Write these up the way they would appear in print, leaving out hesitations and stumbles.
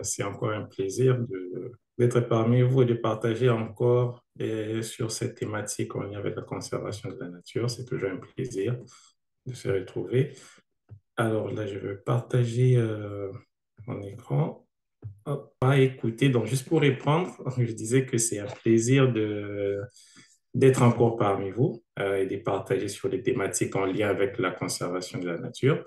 c'est encore un plaisir d'être parmi vous et de partager encore sur cette thématique en lien avec la conservation de la nature. C'est toujours un plaisir de se retrouver. Alors là, je vais partager mon écran. Hop, pas écouter. Donc, juste pour répondre, je disais que c'est un plaisir d'être encore parmi vous et de partager sur les thématiques en lien avec la conservation de la nature.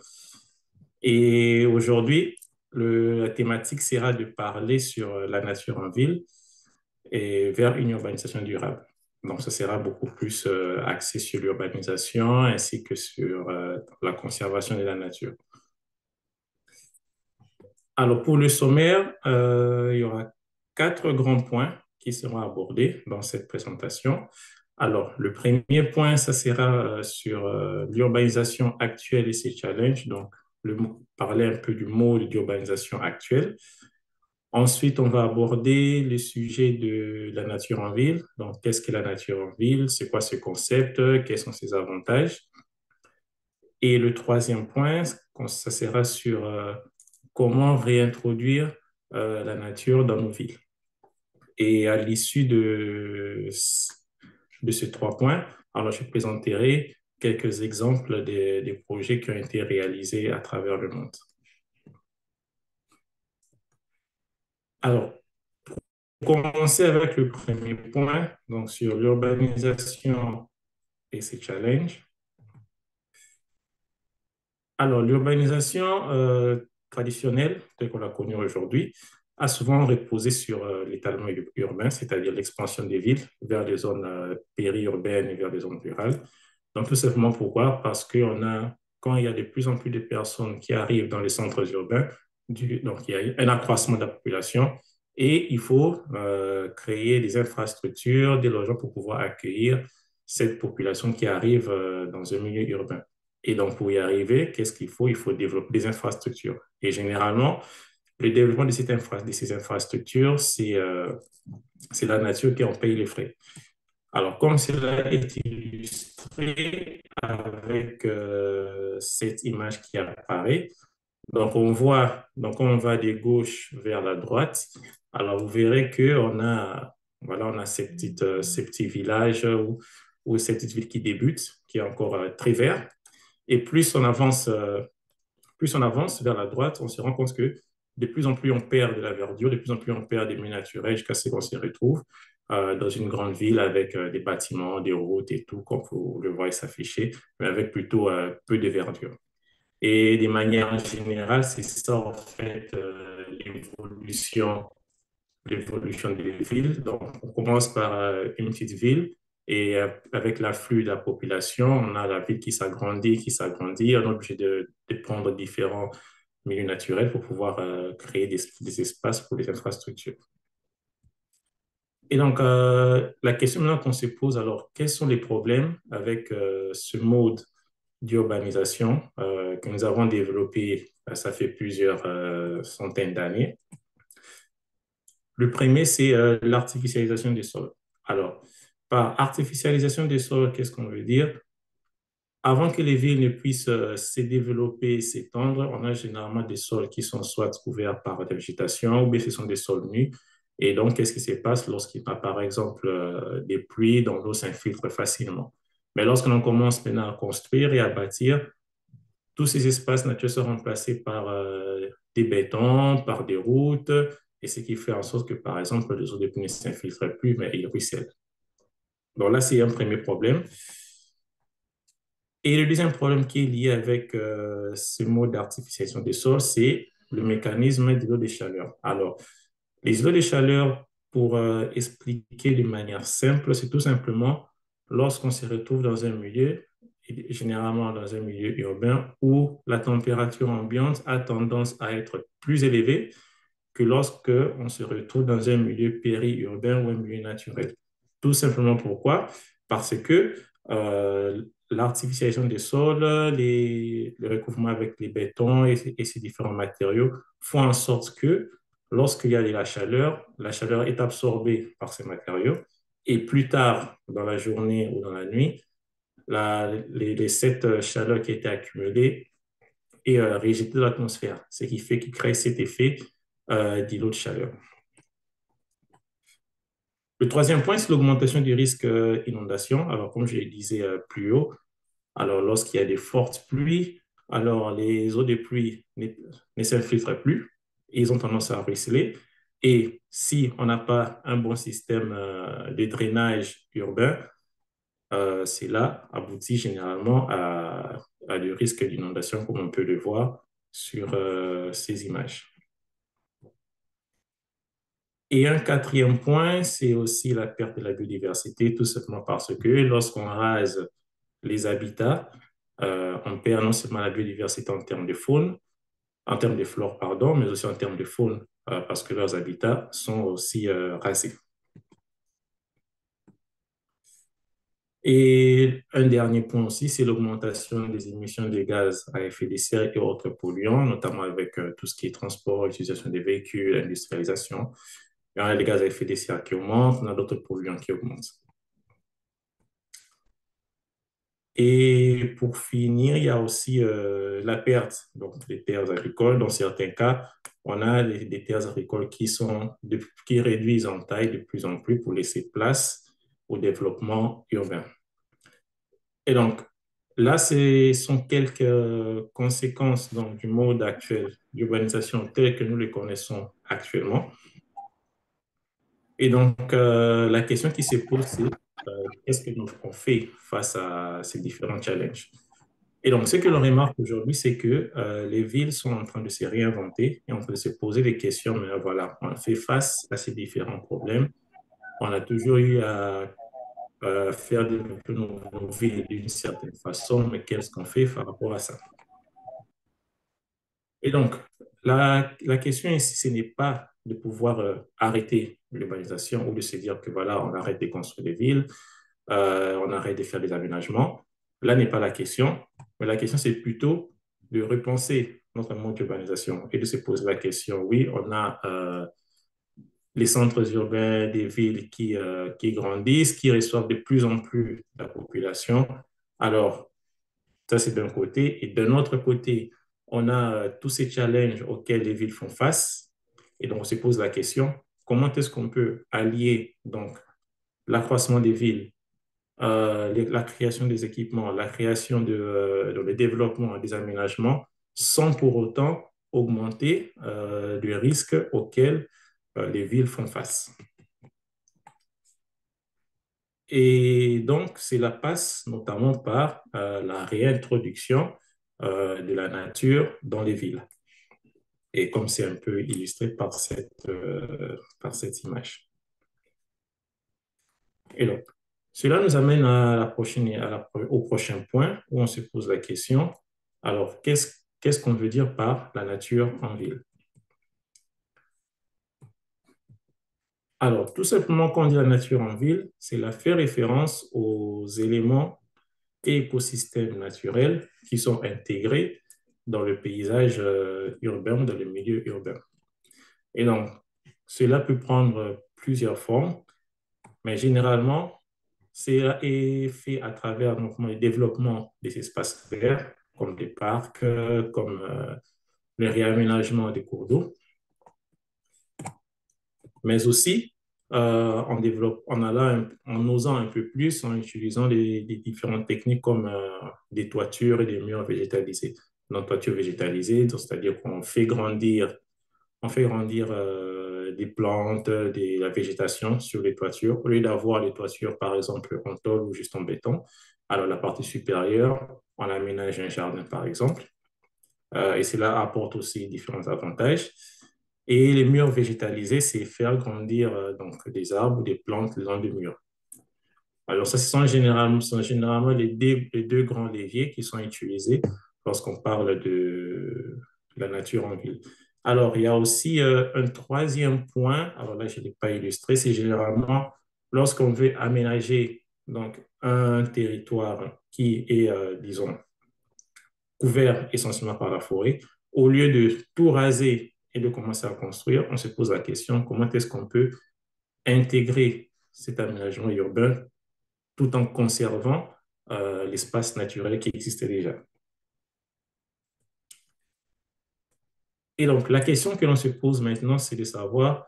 Et aujourd'hui, la thématique sera de parler sur la nature en ville et vers une urbanisation durable. Donc, ce sera beaucoup plus axé sur l'urbanisation ainsi que sur la conservation de la nature. Alors, pour le sommaire, il y aura quatre grands points qui seront abordés dans cette présentation. Alors, le premier point, ça sera sur l'urbanisation actuelle et ses challenges. Donc, parler un peu du mode d'urbanisation actuelle. Ensuite, on va aborder le sujet de la nature en ville. Donc, qu'est-ce que la nature en ville? C'est quoi ce concept? Quels sont ses avantages? Et le troisième point, ça sera sur comment réintroduire la nature dans nos villes. Et à l'issue de ces trois points, alors je présenterai quelques exemples des projets qui ont été réalisés à travers le monde. Alors, pour commencer avec le premier point, donc sur l'urbanisation et ses challenges. Alors, l'urbanisation traditionnelle, telle qu'on la connaît aujourd'hui, a souvent reposé sur l'étalement urbain, c'est-à-dire l'expansion des villes vers les zones périurbaines et vers les zones rurales. Donc, tout simplement pourquoi? Parce quand il y a de plus en plus de personnes qui arrivent dans les centres urbains, donc il y a un accroissement de la population et il faut créer des infrastructures, des logements pour pouvoir accueillir cette population qui arrive dans un milieu urbain. Et donc, pour y arriver, qu'est-ce qu'il faut? Il faut développer des infrastructures. Et généralement, le développement de ces infrastructures, c'est la nature qui en paye les frais. Alors, comme cela est illustré avec cette image qui apparaît, donc on va de gauche vers la droite. Alors, vous verrez voilà, on a ces petits villages ou ces petites villes qui débutent, qui est encore très vert. Et plus on avance vers la droite, on se rend compte que de plus en plus on perd de la verdure, de plus en plus on perd des milieux naturels jusqu'à ce qu'on se retrouve dans une grande ville avec des bâtiments, des routes et tout, comme vous le voyez s'afficher, mais avec plutôt peu de verdure. Et de manière générale, c'est ça en fait l'évolution des villes. Donc, on commence par une petite ville et avec l'afflux de la population, on a la ville qui s'agrandit. On est obligé de prendre différents milieux naturels pour pouvoir créer des espaces pour les infrastructures. Et donc, la question maintenant qu'on se pose, alors, quels sont les problèmes avec ce mode d'urbanisation que nous avons développé, ça fait plusieurs centaines d'années? Le premier, c'est l'artificialisation des sols. Alors, par artificialisation des sols, qu'est-ce qu'on veut dire? Avant que les villes ne puissent se développer et s'étendre, on a généralement des sols qui sont soit couverts par la végétation ou bien ce sont des sols nus. Et donc, qu'est-ce qui se passe lorsqu'il y a, par exemple, des pluies dont l'eau s'infiltre facilement? Mais lorsqu'on commence maintenant à construire et à bâtir, tous ces espaces naturels sont remplacés par des bétons, par des routes, et ce qui fait en sorte que, par exemple, les eaux de pluie ne s'infiltrent plus, mais ils ruissellent. Donc là, c'est un premier problème. Et le deuxième problème qui est lié avec ce mode d'artificialisation des sols, c'est le mécanisme de l'eau de chaleur. Alors, les îlots de chaleur, pour expliquer de manière simple, c'est tout simplement lorsqu'on se retrouve dans un milieu, et généralement dans un milieu urbain, où la température ambiante a tendance à être plus élevée que lorsque on se retrouve dans un milieu périurbain ou un milieu naturel. Tout simplement pourquoi? Parce que l'artificialisation des sols, le recouvrement avec les bétons et ces différents matériaux font en sorte que lorsqu'il y a de la chaleur est absorbée par ces matériaux et plus tard dans la journée ou dans la nuit, cette chaleur qui a été accumulée est rejetée de l'atmosphère, ce qui fait qu'il crée cet effet d'îlots de chaleur. Le troisième point, c'est l'augmentation du risque inondation. Alors, comme je le disais plus haut, alors lorsqu'il y a des fortes pluies, alors les eaux de pluie ne s'infiltrent plus et ils ont tendance à ruisseler. Et si on n'a pas un bon système de drainage urbain, cela aboutit généralement à du risque d'inondation, comme on peut le voir sur ces images. Et un quatrième point, c'est aussi la perte de la biodiversité, tout simplement parce que lorsqu'on rase les habitats, on perd non seulement la biodiversité en termes de faune, en termes de flore, pardon, mais aussi en termes de faune, parce que leurs habitats sont aussi rasés. Et un dernier point aussi, c'est l'augmentation des émissions de gaz à effet de serre et autres polluants, notamment avec tout ce qui est transport, utilisation des véhicules, industrialisation. Il y a les gaz à effet de serre qui augmentent, on a d'autres polluants qui augmentent. Et pour finir, il y a aussi la perte donc, des terres agricoles. Dans certains cas, on a des terres agricoles qui réduisent en taille de plus en plus pour laisser place au développement urbain. Et donc, là, ce sont quelques conséquences donc, du mode actuel d'urbanisation tel que nous le connaissons actuellement. Et donc, la question qui se pose, c'est qu'est-ce que nous on fait face à ces différents challenges? Et donc, ce que l'on remarque aujourd'hui, c'est que les villes sont en train de se réinventer et en train de se poser des questions. Mais voilà, on fait face à ces différents problèmes. On a toujours eu à faire développer nos villes d'une certaine façon, mais qu'est-ce qu'on fait par rapport à ça? Et donc, la question ici, ce n'est pas de pouvoir arrêter l'urbanisation ou de se dire que voilà, on arrête de construire des villes, on arrête de faire des aménagements. Là n'est pas la question, mais la question, c'est plutôt de repenser notre mode d'urbanisation et de se poser la question, oui, on a les centres urbains des villes qui grandissent, qui reçoivent de plus en plus la population. Alors, ça, c'est d'un côté. Et d'un autre côté, on a tous ces challenges auxquels les villes font face. Et donc, on se pose la question, comment est-ce qu'on peut allier donc l'accroissement des villes, la création des équipements, la création le développement des aménagements, sans pour autant augmenter les risques auxquels les villes font face. Et donc, cela passe notamment par la réintroduction de la nature dans les villes. Et comme c'est un peu illustré par cette image. Et donc, cela nous amène à au prochain point où on se pose la question, alors qu'est-ce qu'on veut dire par la nature en ville? Alors, tout simplement, quand on dit la nature en ville, c'est la faire référence aux éléments et écosystèmes naturels qui sont intégrés dans le paysage urbain, dans le milieu urbain. Et donc, cela peut prendre plusieurs formes, mais généralement, c'est fait à travers donc, le développement des espaces verts, comme des parcs, comme le réaménagement des cours d'eau, mais aussi en osant un peu plus, en utilisant des différentes techniques comme des toitures et des murs végétalisés. Donc, toitures végétalisées, c'est-à-dire on fait grandir des plantes, la végétation sur les toitures. Au lieu d'avoir les toitures, par exemple, en tôle ou juste en béton, alors la partie supérieure, on aménage un jardin, par exemple. Et cela apporte aussi différents avantages. Et les murs végétalisés, c'est faire grandir donc des arbres ou des plantes le long des murs. Alors, ça, ce sont généralement les deux grands leviers qui sont utilisés lorsqu'on parle de la nature en ville. Alors, il y a aussi un troisième point, alors là, je ne l'ai pas illustré, c'est généralement lorsqu'on veut aménager donc, un territoire qui est, disons, couvert essentiellement par la forêt, au lieu de tout raser et de commencer à construire, on se pose la question comment est-ce qu'on peut intégrer cet aménagement urbain tout en conservant l'espace naturel qui existe déjà. Et donc, la question que l'on se pose maintenant, c'est de savoir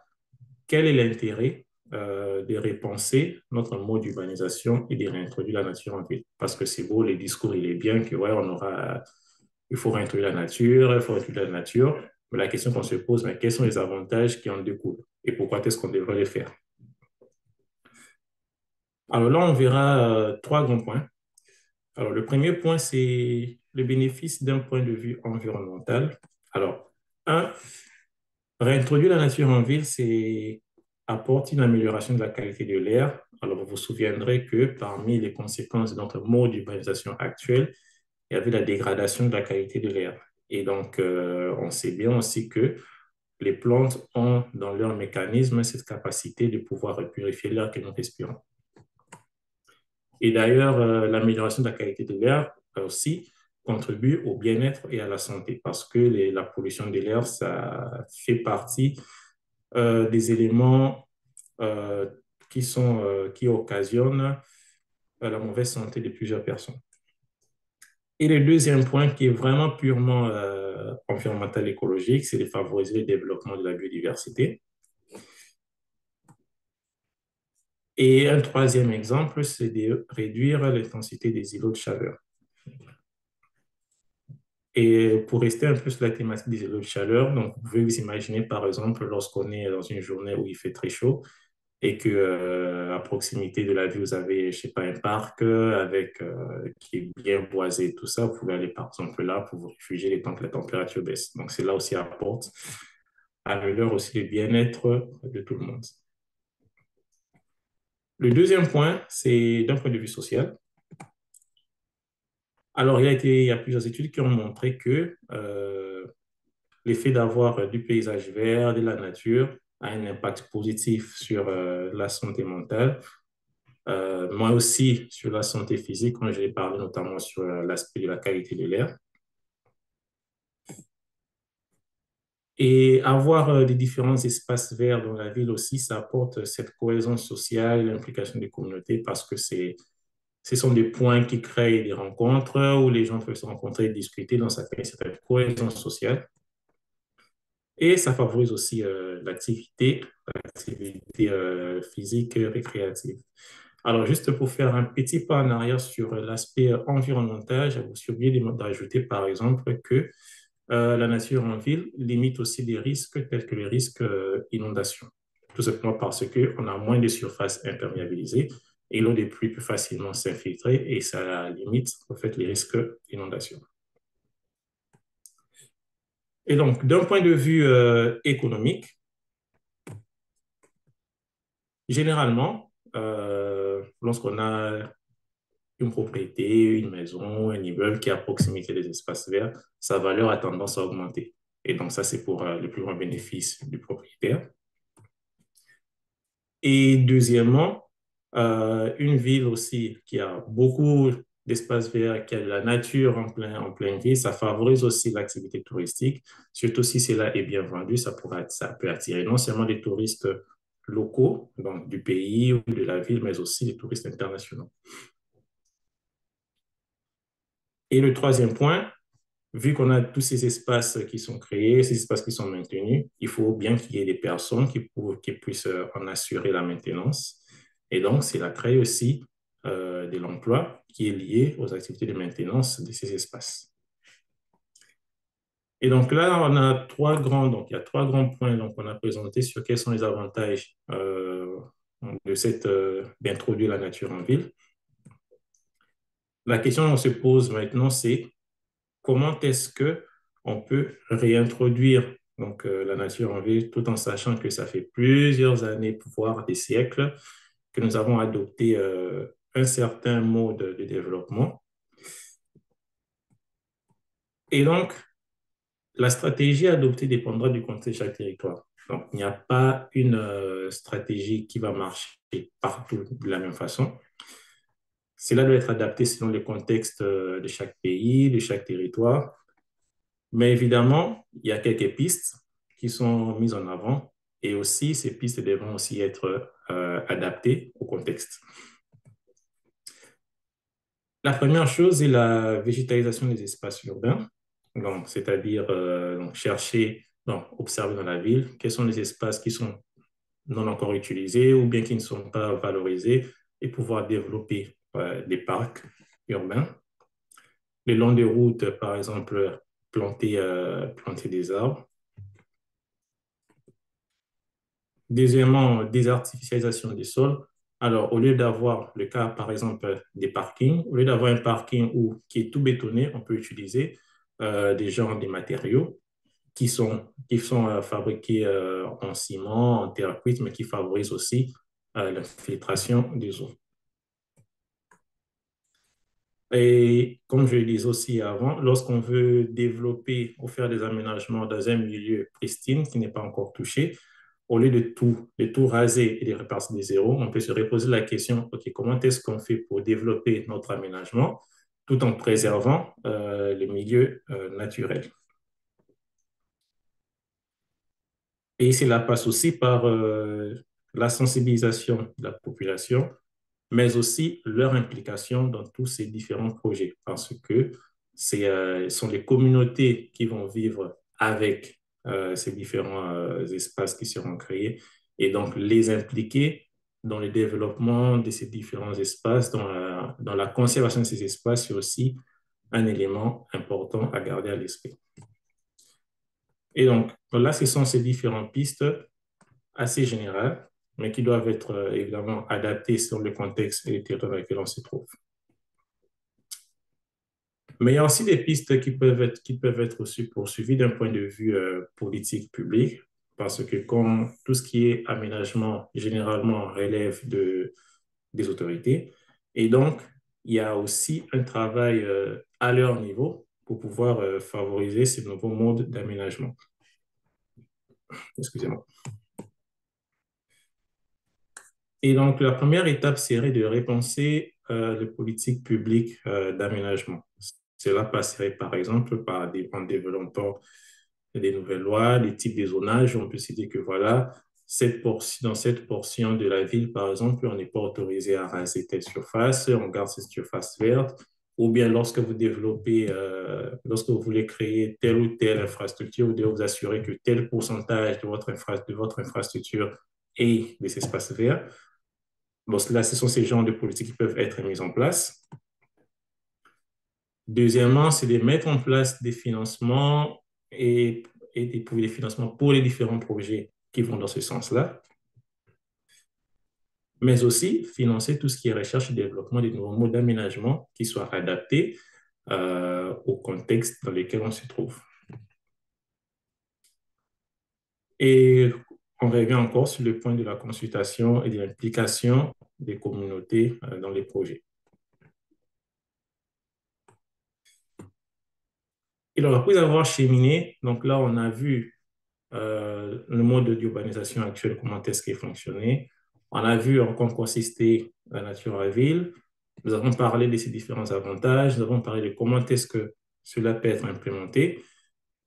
quel est l'intérêt de repenser notre mode d'urbanisation et de réintroduire la nature en ville. Parce que c'est beau, le discours, il est bien que, ouais, il faut réintroduire la nature, il faut réintroduire la nature. Mais la question qu'on se pose, mais quels sont les avantages qui en découlent et pourquoi est-ce qu'on devrait les faire? Alors là, on verra trois grands points. Alors, le premier point, c'est le bénéfice d'un point de vue environnemental. Alors, un, réintroduire la nature en ville, c'est apporte une amélioration de la qualité de l'air. Alors, vous vous souviendrez que parmi les conséquences de notre mode d'urbanisation actuel, il y avait la dégradation de la qualité de l'air. Et donc, on sait bien aussi que les plantes ont dans leur mécanisme cette capacité de pouvoir purifier l'air que nous respirons. Et d'ailleurs, l'amélioration de la qualité de l'air aussi contribue au bien-être et à la santé parce que la pollution de l'air, ça fait partie des éléments euh, qui occasionnent la mauvaise santé de plusieurs personnes. Et le deuxième point qui est vraiment purement environnemental écologique, c'est de favoriser le développement de la biodiversité. Et un troisième exemple, c'est de réduire l'intensité des îlots de chaleur. Et pour rester un peu sur la thématique des îlots de chaleur, donc vous pouvez vous imaginer par exemple lorsqu'on est dans une journée où il fait très chaud et que à proximité de la ville vous avez, je sais pas, un parc qui est bien boisé et tout ça, vous pouvez aller par exemple là pour vous réfugier les temps que la température baisse. Donc c'est là aussi apporte améliore aussi le bien-être de tout le monde. Le deuxième point, c'est d'un point de vue social. Alors, il y a plusieurs études qui ont montré que l'effet d'avoir du paysage vert, de la nature, a un impact positif sur la santé mentale, moi aussi sur la santé physique, quand je l'ai parlé notamment sur l'aspect de la qualité de l'air. Et avoir des différents espaces verts dans la ville aussi, ça apporte cette cohésion sociale, l'implication des communautés, parce que ce sont des points qui créent des rencontres où les gens peuvent se rencontrer et discuter, donc ça crée cette cohésion sociale. Et ça favorise aussi l'activité physique récréative. Alors, juste pour faire un petit pas en arrière sur l'aspect environnemental, j'avais aussi oublié d'ajouter par exemple que la nature en ville limite aussi des risques tels que les risques inondation. Tout simplement parce qu'on a moins de surfaces imperméabilisées et l'eau des pluies peut facilement s'infiltrer et ça limite en fait les risques d'inondation. Et donc, d'un point de vue économique, généralement, lorsqu'on a une propriété, une maison, un immeuble qui est à proximité des espaces verts, sa valeur a tendance à augmenter. Et donc, ça, c'est pour le plus grand bénéfice du propriétaire. Et deuxièmement, une ville aussi qui a beaucoup d'espaces verts, qui a de la nature en pleine ville, ça favorise aussi l'activité touristique. Surtout si cela est bien vendu, ça peut attirer non seulement des touristes locaux, donc du pays ou de la ville, mais aussi des touristes internationaux. Et le troisième point, vu qu'on a tous ces espaces qui sont créés, ces espaces qui sont maintenus, il faut bien qu'il y ait des personnes qui puissent en assurer la maintenance. Et donc, c'est la créer aussi de l'emploi qui est lié aux activités de maintenance de ces espaces. Et donc là, il y a trois grands points donc, qu'on a présentés sur quels sont les avantages d'introduire la nature en ville. La question qu'on se pose maintenant, c'est comment est-ce que on peut réintroduire donc, la nature en ville tout en sachant que ça fait plusieurs années, voire des siècles, que nous avons adopté un certain mode de développement. Et donc, la stratégie adoptée dépendra du contexte de chaque territoire. Donc, il n'y a pas une stratégie qui va marcher partout de la même façon. Cela doit être adapté selon le contexte de chaque pays, de chaque territoire. Mais évidemment, il y a quelques pistes qui sont mises en avant et aussi ces pistes devront aussi être adaptées au contexte. La première chose est la végétalisation des espaces urbains, donc, c'est-à-dire chercher Donc, observer dans la ville quels sont les espaces qui sont non encore utilisés ou bien qui ne sont pas valorisés et pouvoir développer des parcs urbains. Le long des routes, par exemple, planter des arbres. Deuxièmement, désartificialisation des sols. Alors, au lieu d'avoir le cas, par exemple, des parkings, au lieu d'avoir un parking qui est tout bétonné, on peut utiliser des matériaux qui sont fabriqués en ciment, en terre cuite, mais qui favorisent aussi l'infiltration des eaux. Et comme je le disais aussi avant, lorsqu'on veut développer ou faire des aménagements dans un milieu pristine qui n'est pas encore touché, au lieu de tout raser et de repartir de zéro, on peut se reposer la question, OK, comment est-ce qu'on fait pour développer notre aménagement tout en préservant le milieu naturel? Et cela passe aussi par la sensibilisation de la population, mais aussi leur implication dans tous ces différents projets, parce que ce sont les communautés qui vont vivre avec ces différents espaces qui seront créés, et donc les impliquer dans le développement de ces différents espaces, dans la conservation de ces espaces, c'est aussi un élément important à garder à l'esprit. Et donc, là, ce sont ces différentes pistes assez générales, mais qui doivent être évidemment adaptées selon le contexte et le territoire dans lequel on se trouve. Mais il y a aussi des pistes qui peuvent être aussi poursuivies d'un point de vue politique public, parce que comme tout ce qui est aménagement, généralement relève des autorités. Et donc, il y a aussi un travail à leur niveau pour pouvoir favoriser ces nouveaux modes d'aménagement. Excusez-moi. Et donc, la première étape serait de repenser les politiques publiques d'aménagement. Cela passerait par exemple en développant des nouvelles lois, des types de zonage. On peut se dire que voilà, dans cette portion de la ville, par exemple, on n'est pas autorisé à raser telle surface, on garde cette surface verte. Ou bien lorsque vous voulez créer telle ou telle infrastructure, vous devez vous assurer que tel pourcentage de votre infrastructure est des espaces verts. Bon, là, ce sont ces genres de politiques qui peuvent être mises en place. Deuxièmement, c'est de mettre en place des financements et des financements pour les différents projets qui vont dans ce sens-là, mais aussi financer tout ce qui est recherche et développement des nouveaux modes d'aménagement qui soient adaptés au contexte dans lequel on se trouve. Et on revient encore sur le point de la consultation et de l'implication des communautés dans les projets. Et donc, après avoir cheminé, donc là, on a vu le mode d'urbanisation actuel, comment est-ce qu'il fonctionnait. On a vu en quoi consistait la nature à la ville. Nous avons parlé de ses différents avantages. Nous avons parlé de comment est-ce que cela peut être implémenté.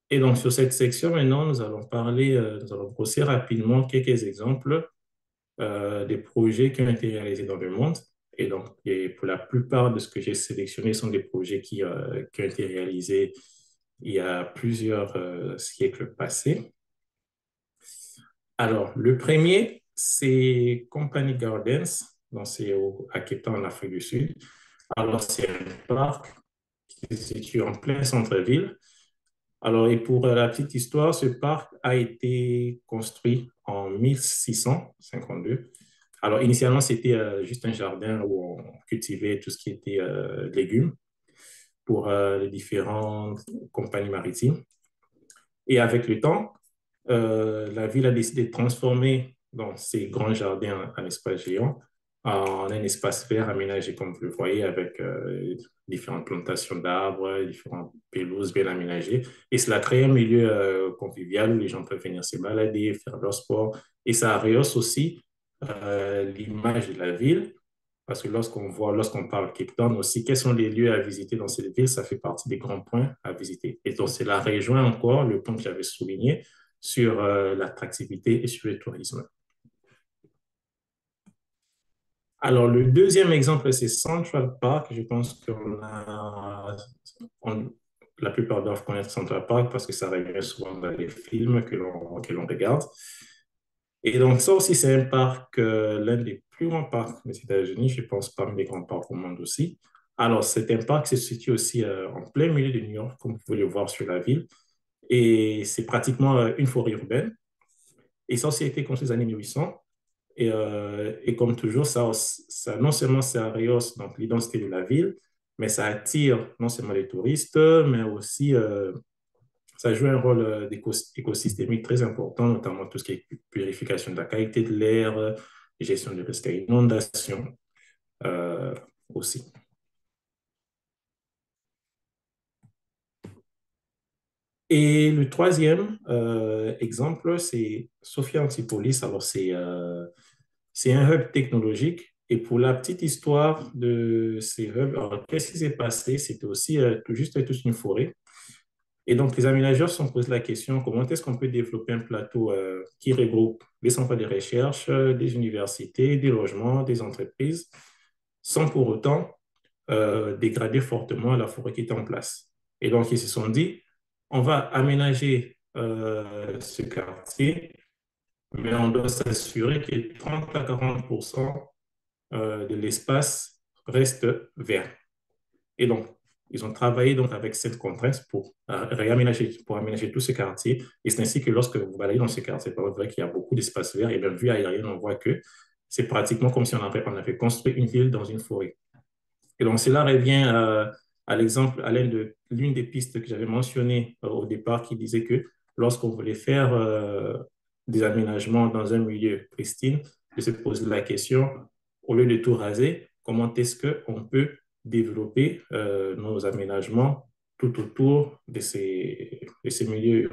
Et donc, sur cette section, maintenant, nous allons brosser rapidement quelques exemples des projets qui ont été réalisés dans le monde. Et donc, pour la plupart de ce que j'ai sélectionné sont des projets qui ont été réalisés il y a plusieurs siècles passés. Alors, le premier, c'est Company Gardens, donc c'est à Cape Town, en Afrique du Sud. Alors, c'est un parc qui se situe en plein centre-ville. Alors, et pour la petite histoire, ce parc a été construit en 1652. Alors, initialement, c'était juste un jardin où on cultivait tout ce qui était légumes pour les différentes compagnies maritimes. Et avec le temps, la ville a décidé de transformer donc, ces grands jardins en espace géant en un espace vert aménagé, comme vous le voyez, avec différentes plantations d'arbres, différentes pelouses bien aménagées. Et cela crée un milieu convivial où les gens peuvent venir se balader, faire leur sport. Et ça rehausse aussi l'image de la ville. Parce que lorsqu'on parle Cape Town aussi, quels sont les lieux à visiter dans cette ville, ça fait partie des grands points à visiter. Et donc, cela rejoint encore le point que j'avais souligné sur l'attractivité et sur le tourisme. Alors, le deuxième exemple, c'est Central Park. Je pense la plupart doivent connaître Central Park parce que ça revient souvent dans les films que l'on regarde. Et donc, ça aussi, c'est un parc, l'un des plus grands parcs des États-Unis, je pense, parmi les grands parcs au monde aussi. Alors, c'est un parc qui se situe aussi en plein milieu de New York, comme vous pouvez le voir sur la ville. Et c'est pratiquement une forêt urbaine. Et ça aussi a été construit dans les années 1800. Et comme toujours, ça non seulement ça rehausse donc l'identité de la ville, mais ça attire non seulement les touristes, mais aussi ça joue un rôle écosystémique très important, notamment tout ce qui est purification de la qualité de l'air, gestion du risque à inondation euh, aussi. Et le troisième exemple, c'est Sophia Antipolis. Alors, c'est un hub technologique. Et pour la petite histoire de ces hubs, alors, qu'est-ce qui s'est passé? C'était aussi tout juste toute une forêt. Et donc, les aménageurs se sont posé la question, comment est-ce qu'on peut développer un plateau qui regroupe des centres de recherche, des universités, des logements, des entreprises, sans pour autant dégrader fortement la forêt qui était en place. Et donc, ils se sont dit, on va aménager ce quartier, mais on doit s'assurer que 30 à 40 de l'espace reste vert. Et donc, ils ont travaillé donc avec cette contrainte pour aménager tout ce quartier. Et c'est ainsi que lorsque vous balayez dans ce quartier, vous verrez qu'il y a beaucoup d'espace vert. Et bien, vue aérienne, on voit que c'est pratiquement comme si on avait construit une ville dans une forêt. Et donc, cela revient à l'exemple, à l'une des pistes que j'avais mentionnées au départ, qui disait que lorsqu'on voulait faire des aménagements dans un milieu pristine, de se poser la question, au lieu de tout raser, comment est-ce qu'on peut développer nos aménagements tout autour de ces milieux.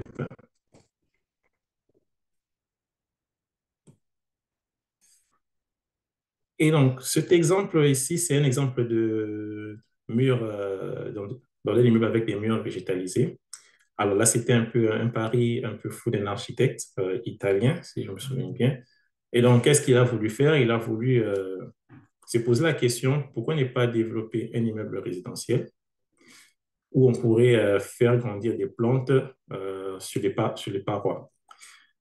Et donc, cet exemple ici, c'est un exemple de mur dans un immeuble avec des murs végétalisés. Alors là, c'était un peu un pari un peu fou d'un architecte italien, si je me souviens bien. Et donc, qu'est-ce qu'il a voulu faire? Il a voulu se poser la question, pourquoi ne pas développer un immeuble résidentiel où on pourrait faire grandir des plantes sur les parois?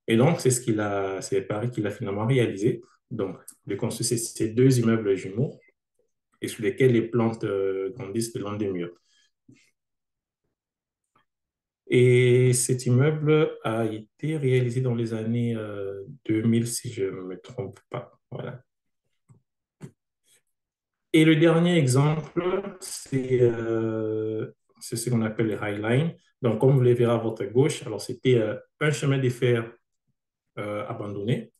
Et donc, c'est le pari qu'il a finalement réalisé. Donc, de construire ces deux immeubles jumeaux et sur lesquels les plantes grandissent le long des murs. Et cet immeuble a été réalisé dans les années 2000, si je ne me trompe pas. Voilà. Et le dernier exemple, c'est ce qu'on appelle le High Line. Donc, comme vous le verrez à votre gauche, alors c'était un chemin de fer abandonné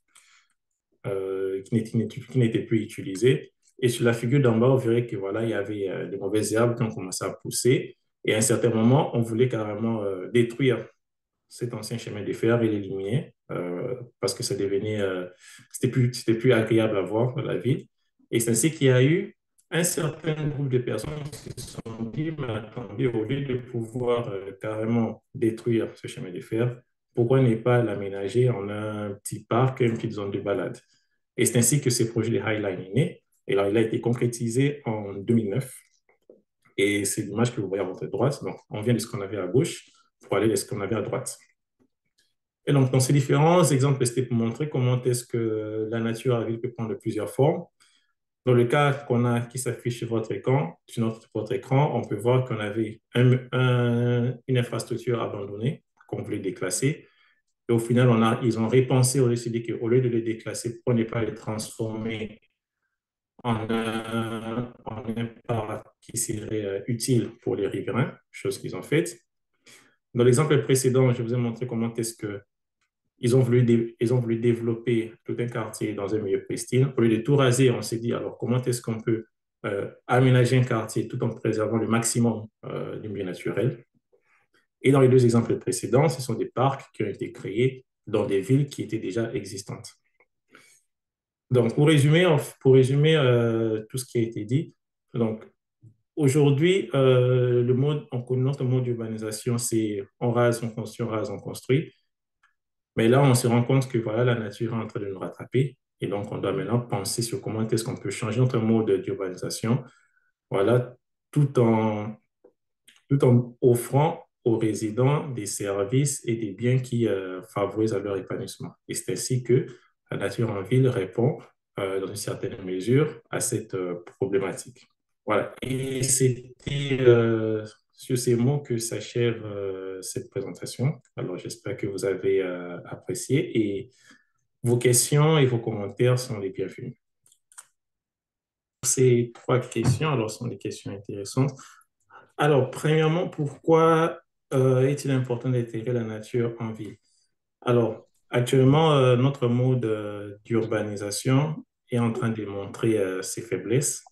qui n'était plus utilisé. Et sur la figure d'en bas, vous verrez que voilà, il y avait de mauvaises herbes qui ont commencé à pousser. Et à un certain moment, on voulait carrément détruire cet ancien chemin de fer et l'éliminer parce que ça devenait, c'était plus agréable à voir dans la ville. Et c'est ainsi qu'il y a eu un certain groupe de personnes qui se sont dit, mais attendez, au lieu de pouvoir carrément détruire ce chemin de fer, pourquoi ne pas l'aménager en un petit parc, une petite zone de balade? Et c'est ainsi que ce projet de High Line est né. Et là, il a été concrétisé en 2009. Et c'est l'image que vous voyez à votre droite. Donc, on vient de ce qu'on avait à gauche pour aller de ce qu'on avait à droite. Et donc, dans ces différents exemples, c'était pour montrer comment est-ce que la nature à la ville peut prendre plusieurs formes. Dans le cas qu'on a qui s'affiche sur votre écran, on peut voir qu'on avait une infrastructure abandonnée qu'on voulait déclasser. Et au final, ils ont repensé, au décidé qu'au lieu de les déclasser, pourquoi ne pas les transformer en un parc qui serait utile pour les riverains, chose qu'ils ont faite. Dans l'exemple précédent, je vous ai montré comment est-ce que ils ont voulu développer tout un quartier dans un milieu pristine. Au lieu de tout raser, on s'est dit, alors comment est-ce qu'on peut aménager un quartier tout en préservant le maximum du milieu naturel? Et dans les deux exemples précédents, ce sont des parcs qui ont été créés dans des villes qui étaient déjà existantes. Donc, pour résumer tout ce qui a été dit, donc, aujourd'hui, notre mode d'urbanisation, c'est on rase, on construit, on rase, on construit. Mais là, on se rend compte que voilà, la nature est en train de nous rattraper. Et donc, on doit maintenant penser sur comment est-ce qu'on peut changer notre mode d'urbanisation, voilà, tout en, tout en offrant aux résidents des services et des biens qui favorisent leur épanouissement. Et c'est ainsi que la nature en ville répond dans une certaine mesure à cette problématique. Voilà. Et c'était sur ces mots que s'achève cette présentation. Alors, j'espère que vous avez apprécié et vos questions et vos commentaires sont les bienvenus. Ces trois questions, alors, sont des questions intéressantes. Alors, premièrement, pourquoi est-il important d'intégrer la nature en ville? Alors, actuellement, notre mode d'urbanisation est en train de montrer ses faiblesses,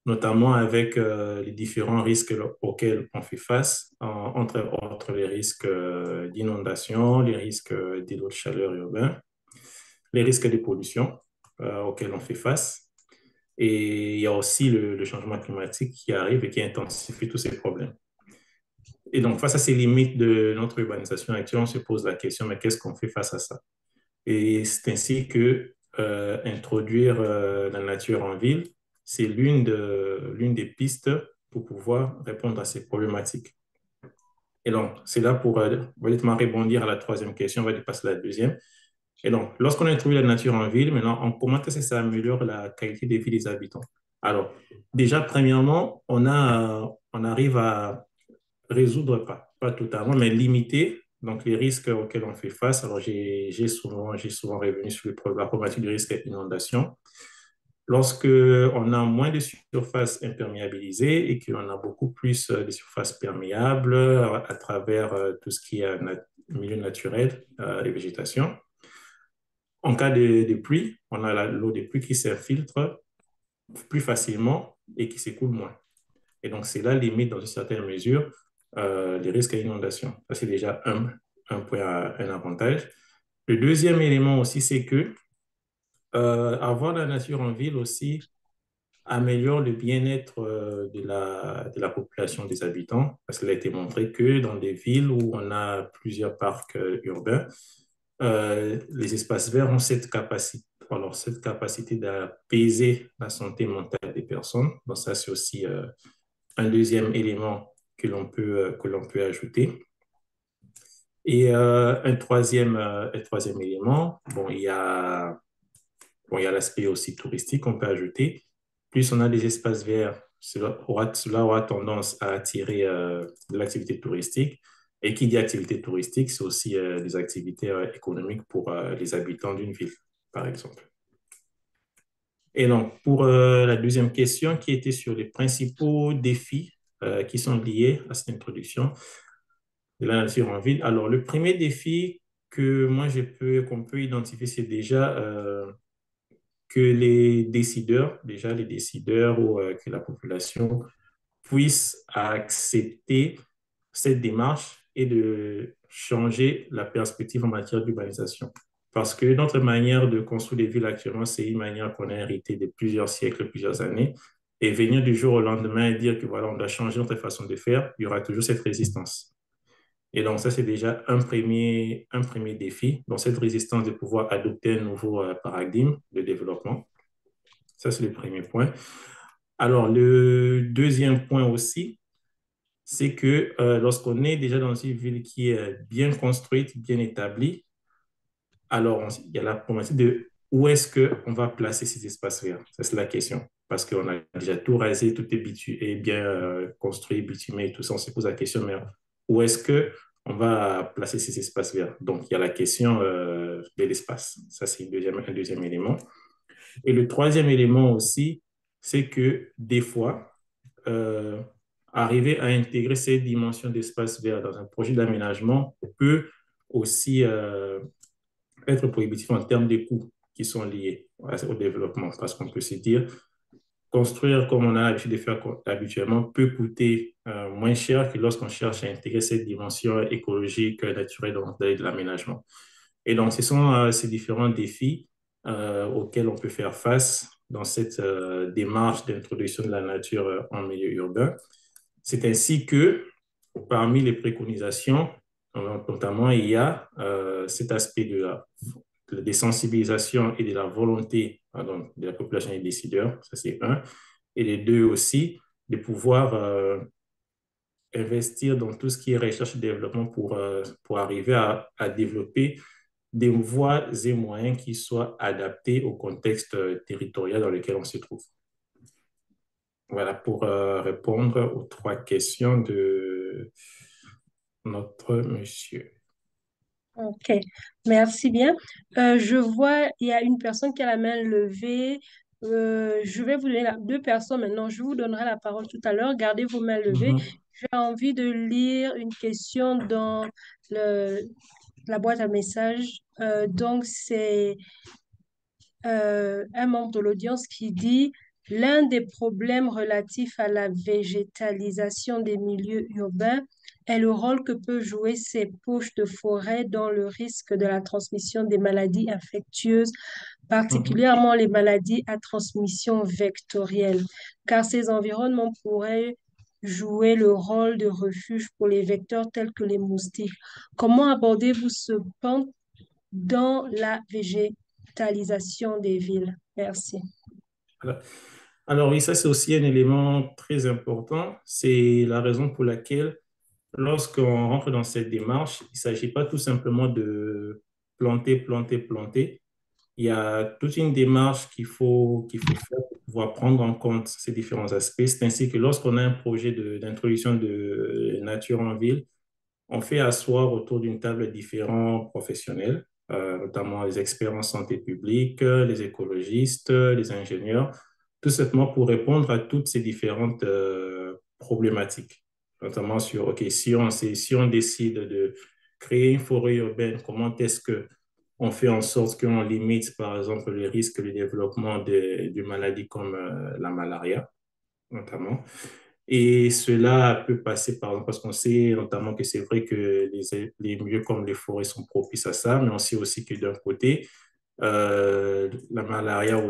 notamment avec les différents risques auxquels on fait face, entre autres les risques d'inondation, les risques d'îlots de chaleur urbains, les risques de pollution auxquels on fait face. Et il y a aussi le changement climatique qui arrive et qui intensifie tous ces problèmes. Et donc, face à ces limites de notre urbanisation actuelle, on se pose la question, mais qu'est-ce qu'on fait face à ça? Et c'est ainsi que introduire la nature en ville, c'est l'une des pistes pour pouvoir répondre à ces problématiques. Et donc, c'est là pour directement répondre à la troisième question, on va dépasser la deuxième. Et donc, lorsqu'on introduit la nature en ville, maintenant, on comment est-ce que ça améliore la qualité de vie des habitants? Alors, déjà, premièrement, on arrive à résoudre, pas totalement, mais limiter donc, les risques auxquels on fait face. Alors, j'ai souvent revenu sur la problématique du risque d'inondation. Lorsque on a moins de surfaces imperméabilisées et qu'on a beaucoup plus de surfaces perméables à travers tout ce qui est milieu naturel et végétation. En cas de pluie, on a l'eau de pluie qui s'infiltre plus facilement et qui s'écoule moins. Et donc, c'est là limite, dans une certaine mesure, les risques d'inondation. Ça, c'est déjà un point, un avantage. Le deuxième élément aussi, c'est que avoir la nature en ville aussi améliore le bien-être de la population des habitants, parce qu'il a été montré que dans des villes où on a plusieurs parcs urbains, les espaces verts ont cette capacité d'apaiser la santé mentale des personnes. Donc ça, c'est aussi un deuxième élément que l'on peut ajouter. Et un troisième élément, bon, il y a l'aspect aussi touristique qu'on peut ajouter. Plus on a des espaces verts, cela aura tendance à attirer de l'activité touristique. Et qui dit activité touristique, c'est aussi des activités économiques pour les habitants d'une ville, par exemple. Et donc, pour la deuxième question qui était sur les principaux défis qui sont liés à cette introduction de la nature en ville. Alors, le premier défi qu'on peut identifier, c'est déjà que les décideurs ou que la population puisse accepter cette démarche et de changer la perspective en matière d'urbanisation. Parce que notre manière de construire des villes actuellement, c'est une manière qu'on a héritée de plusieurs siècles, plusieurs années. Et venir du jour au lendemain et dire que voilà, on doit changer notre façon de faire, il y aura toujours cette résistance. Et donc, ça, c'est déjà un premier défi. Donc, cette résistance de pouvoir adopter un nouveau paradigme de développement. Ça, c'est le premier point. Alors, le deuxième point aussi, c'est que lorsqu'on est déjà dans une ville qui est bien construite, bien établie, alors il y a la problématique de où est-ce qu'on va placer ces espaces verts. Ça, c'est la question. Parce qu'on a déjà tout rasé, tout est bien construit, bitumé et tout ça. On se pose la question, mais où est-ce qu'on va placer ces espaces verts? Donc, il y a la question de l'espace. Ça, c'est un deuxième élément. Et le troisième élément aussi, c'est que des fois, euh, arriver à intégrer ces dimensions d'espace vert dans un projet d'aménagement peut aussi être prohibitif en termes de coûts qui sont liés au développement. Parce qu'on peut se dire, construire comme on a l'habitude de faire habituellement peut coûter moins cher que lorsqu'on cherche à intégrer cette dimension écologique, naturelle dans l'aménagement. Et donc, ce sont ces différents défis auxquels on peut faire face dans cette démarche d'introduction de la nature en milieu urbain. C'est ainsi que, parmi les préconisations, notamment, il y a cet aspect de la désensibilisation et de la volonté pardon, de la population et des décideurs, ça c'est un, et les deux aussi, de pouvoir investir dans tout ce qui est recherche et développement pour arriver à développer des voies et moyens qui soient adaptés au contexte territorial dans lequel on se trouve. Voilà pour répondre aux trois questions de notre monsieur. Ok, merci bien. Je vois, il y a une personne qui a la main levée. Je vais vous donner deux personnes maintenant. Je vous donnerai la parole tout à l'heure. Gardez vos mains levées. Mhm, J'ai envie de lire une question dans le, la boîte à messages. Donc, c'est un membre de l'audience qui dit, l'un des problèmes relatifs à la végétalisation des milieux urbains est le rôle que peuvent jouer ces poches de forêt dans le risque de la transmission des maladies infectieuses, mhm. particulièrement les maladies à transmission vectorielle, car ces environnements pourraient jouer le rôle de refuge pour les vecteurs tels que les moustiques. Comment abordez-vous ce pan dans la végétalisation des villes? Merci. Voilà. Alors oui, ça c'est aussi un élément très important. C'est la raison pour laquelle lorsqu'on rentre dans cette démarche, il ne s'agit pas tout simplement de planter, planter, planter. Il y a toute une démarche qu'il faut faire pour pouvoir prendre en compte ces différents aspects. C'est ainsi que lorsqu'on a un projet d'introduction de nature en ville, on fait asseoir autour d'une table différents professionnels, notamment les experts en santé publique, les écologistes, les ingénieurs, tout simplement pour répondre à toutes ces différentes problématiques, notamment sur, OK, si on décide de créer une forêt urbaine, comment est-ce que on fait en sorte qu'on limite, par exemple, le risque de développement de maladies comme la malaria, notamment. Et cela peut passer par exemple, parce qu'on sait notamment que c'est vrai que les milieux comme les forêts sont propices à ça, mais on sait aussi que d'un côté, la malaria,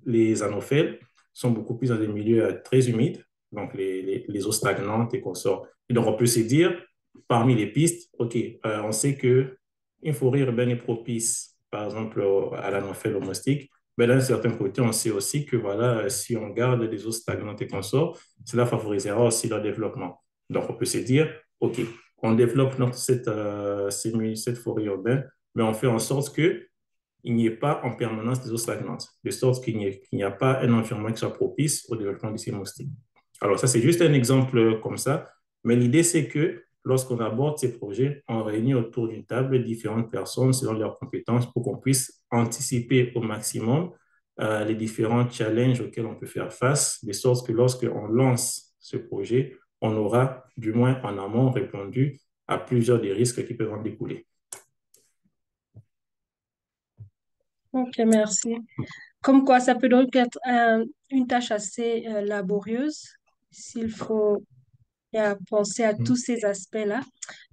les anophèles sont beaucoup plus dans des milieux très humides, donc les eaux stagnantes et consorts. Et donc on peut se dire, parmi les pistes, OK, on sait que une forêt urbaine est propice, par exemple, à l'anophèle au moustique, mais d'un certain côté, on sait aussi que voilà, si on garde des eaux stagnantes et consorts, cela favorisera aussi leur développement. Donc, on peut se dire, OK, on développe cette forêt urbaine, mais on fait en sorte que il n'y ait pas en permanence des eaux stagnantes, de sorte qu'il n'y a pas un environnement qui soit propice au développement de ces moustiques. Alors, ça, c'est juste un exemple comme ça, mais l'idée, c'est que lorsqu'on aborde ces projets, on réunit autour d'une table différentes personnes selon leurs compétences pour qu'on puisse anticiper au maximum les différents challenges auxquels on peut faire face, de sorte que lorsqu'on lance ce projet, on aura, du moins en amont, répondu à plusieurs des risques qui peuvent en découler. Ok, merci. Comme quoi, ça peut donc être une tâche assez laborieuse s'il faut penser à tous ces aspects-là.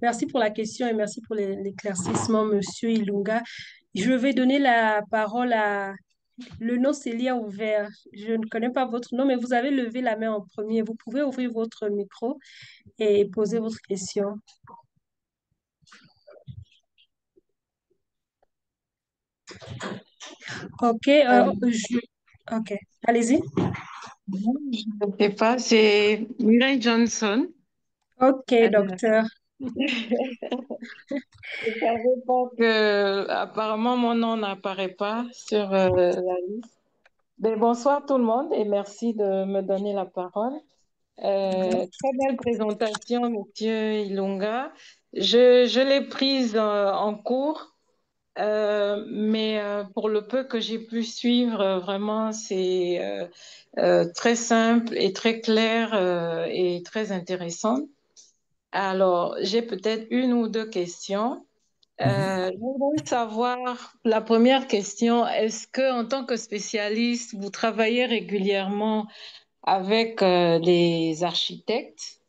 Merci pour la question et merci pour l'éclaircissement, Monsieur Ilunga. Je vais donner la parole à... Le nom, c'est Lia Ouvert. Je ne connais pas votre nom, mais vous avez levé la main en premier. Vous pouvez ouvrir votre micro et poser votre question. Ok, ok, allez-y. Je ne sais pas, c'est Mireille Johnson. Ok, Euh, docteur. je ne savais pas que, apparemment, mon nom n'apparaît pas sur la liste. Mais bonsoir tout le monde et merci de me donner la parole. Très belle présentation, Monsieur Ilunga. Je l'ai prise en cours, mais pour le peu que j'ai pu suivre, vraiment, c'est très simple et très clair et très intéressant. Alors, j'ai peut-être une ou deux questions. Je voudrais savoir, la première question, est-ce que en tant que spécialiste, vous travaillez régulièrement avec les architectes?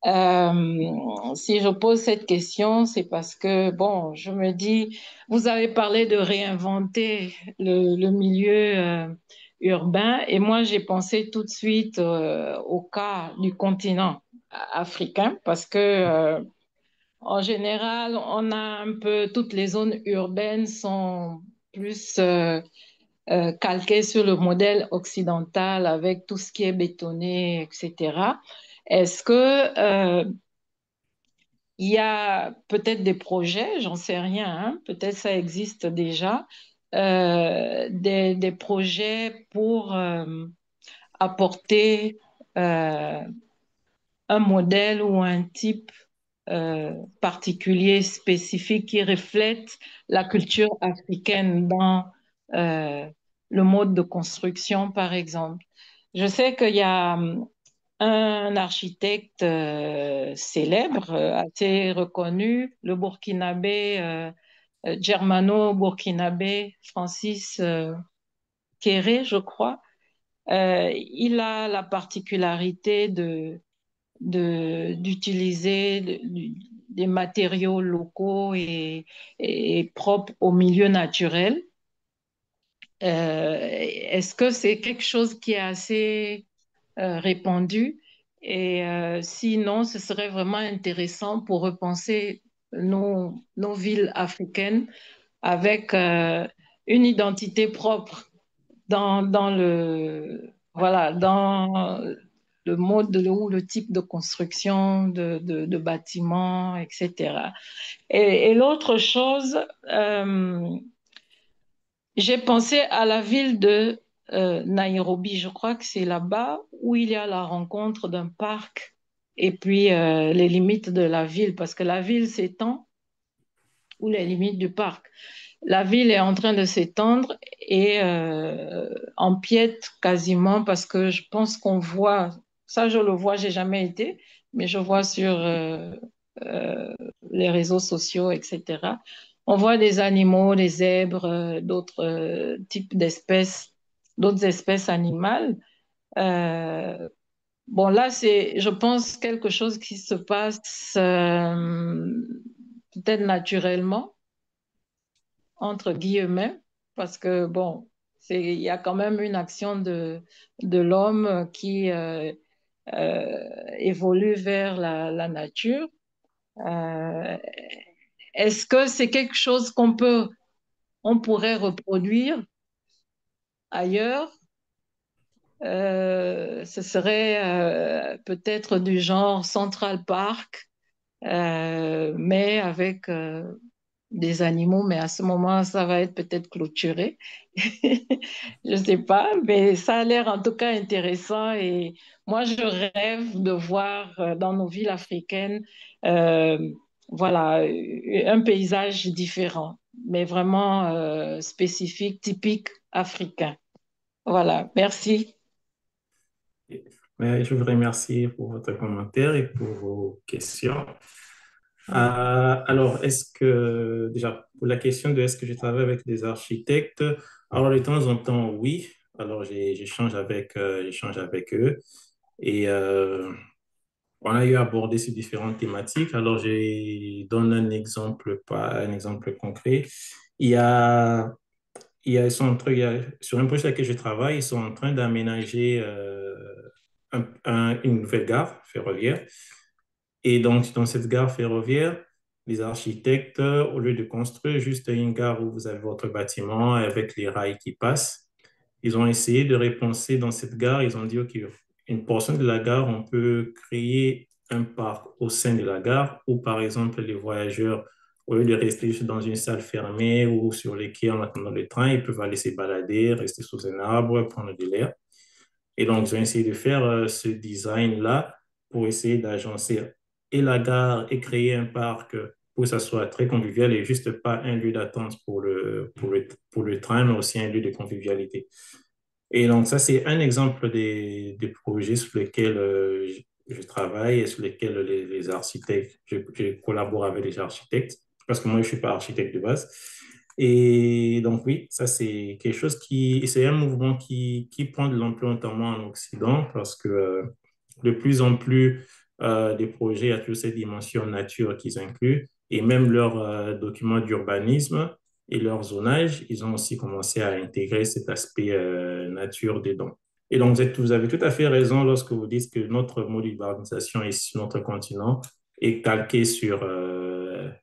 Si je pose cette question, c'est parce que, bon, je me dis, vous avez parlé de réinventer le milieu urbain et moi, j'ai pensé tout de suite au cas du continent africain parce que en général, on a un peu, toutes les zones urbaines sont plus calquées sur le modèle occidental avec tout ce qui est bétonné, etc. Est-ce que il y a peut-être des projets, j'en sais rien, hein, peut-être ça existe déjà, des projets pour apporter euh, un modèle ou un type particulier, spécifique, qui reflète la culture africaine dans euh, le mode de construction, par exemple. Je sais qu'il y a un architecte célèbre, assez reconnu, le burkinabé, germano-burkinabé Francis Kéré, je crois. Il a la particularité d'utiliser des matériaux locaux et propres au milieu naturel. Est-ce que c'est quelque chose qui est assez répandu? Et sinon, ce serait vraiment intéressant pour repenser nos villes africaines avec une identité propre voilà, dans le mode ou le type de construction de bâtiments, etc. Et l'autre chose, j'ai pensé à la ville de Nairobi. Je crois que c'est là-bas où il y a la rencontre d'un parc et puis les limites de la ville, parce que la ville s'étend ou les limites du parc. La ville est en train de s'étendre et empiète quasiment parce que je pense qu'on voit, ça je le vois, j'ai jamais été, mais je vois sur euh, les réseaux sociaux, etc. On voit des animaux, des zèbres, d'autres types d'espèces, d'autres espèces animales. Euh, bon, là, c'est, je pense, quelque chose qui se passe peut-être naturellement entre guillemets, parce que bon, il y a quand même une action de l'homme qui évolue vers la nature. Euh, Est-ce que c'est quelque chose on pourrait reproduire ailleurs? Ce serait peut-être du genre Central Park, mais avec des animaux, mais à ce moment, ça va être peut-être clôturé. Je sais pas, mais ça a l'air en tout cas intéressant et moi, je rêve de voir dans nos villes africaines, euh, voilà, un paysage différent, mais vraiment spécifique, typique africain. Voilà, merci. Mais je vous remercie pour votre commentaire et pour vos questions. Alors, est-ce que, déjà, pour la question de est-ce que je travaille avec des architectes, alors de temps en temps, oui. Alors, j'échange avec eux et on a eu à aborder ces différentes thématiques. Alors, je donne un exemple, pas un exemple concret. Il y a, ils sont en train, sur un projet sur lequel je travaille, ils sont en train d'aménager une nouvelle gare ferroviaire. Et donc, dans cette gare ferroviaire, les architectes, au lieu de construire juste une gare où vous avez votre bâtiment avec les rails qui passent, ils ont essayé de repenser dans cette gare. Ils ont dit, OK, une portion de la gare, on peut créer un parc au sein de la gare où, par exemple, les voyageurs, au lieu de rester juste dans une salle fermée ou sur les quais en attendant le train, ils peuvent aller se balader, rester sous un arbre, prendre de l'air. Et donc, ils ont essayé de faire ce design-là pour essayer d'agencer et la gare et créer un parc pour que ça soit très convivial et juste pas un lieu d'attente pour le train, mais aussi un lieu de convivialité. Et donc, ça, c'est un exemple des projets sur lesquels je travaille et sur lesquels les architectes, je collabore avec les architectes, parce que moi, je ne suis pas architecte de base. Et donc, oui, ça, c'est quelque chose c'est un mouvement qui prend de l'ampleur notamment en Occident, parce que de plus en plus, des projets à toutes ces dimensions nature qu'ils incluent, et même leurs documents d'urbanisme et leur zonage, ils ont aussi commencé à intégrer cet aspect nature dedans. Et donc, vous avez tout à fait raison lorsque vous dites que notre mode d'urbanisation ici sur notre continent est calqué sur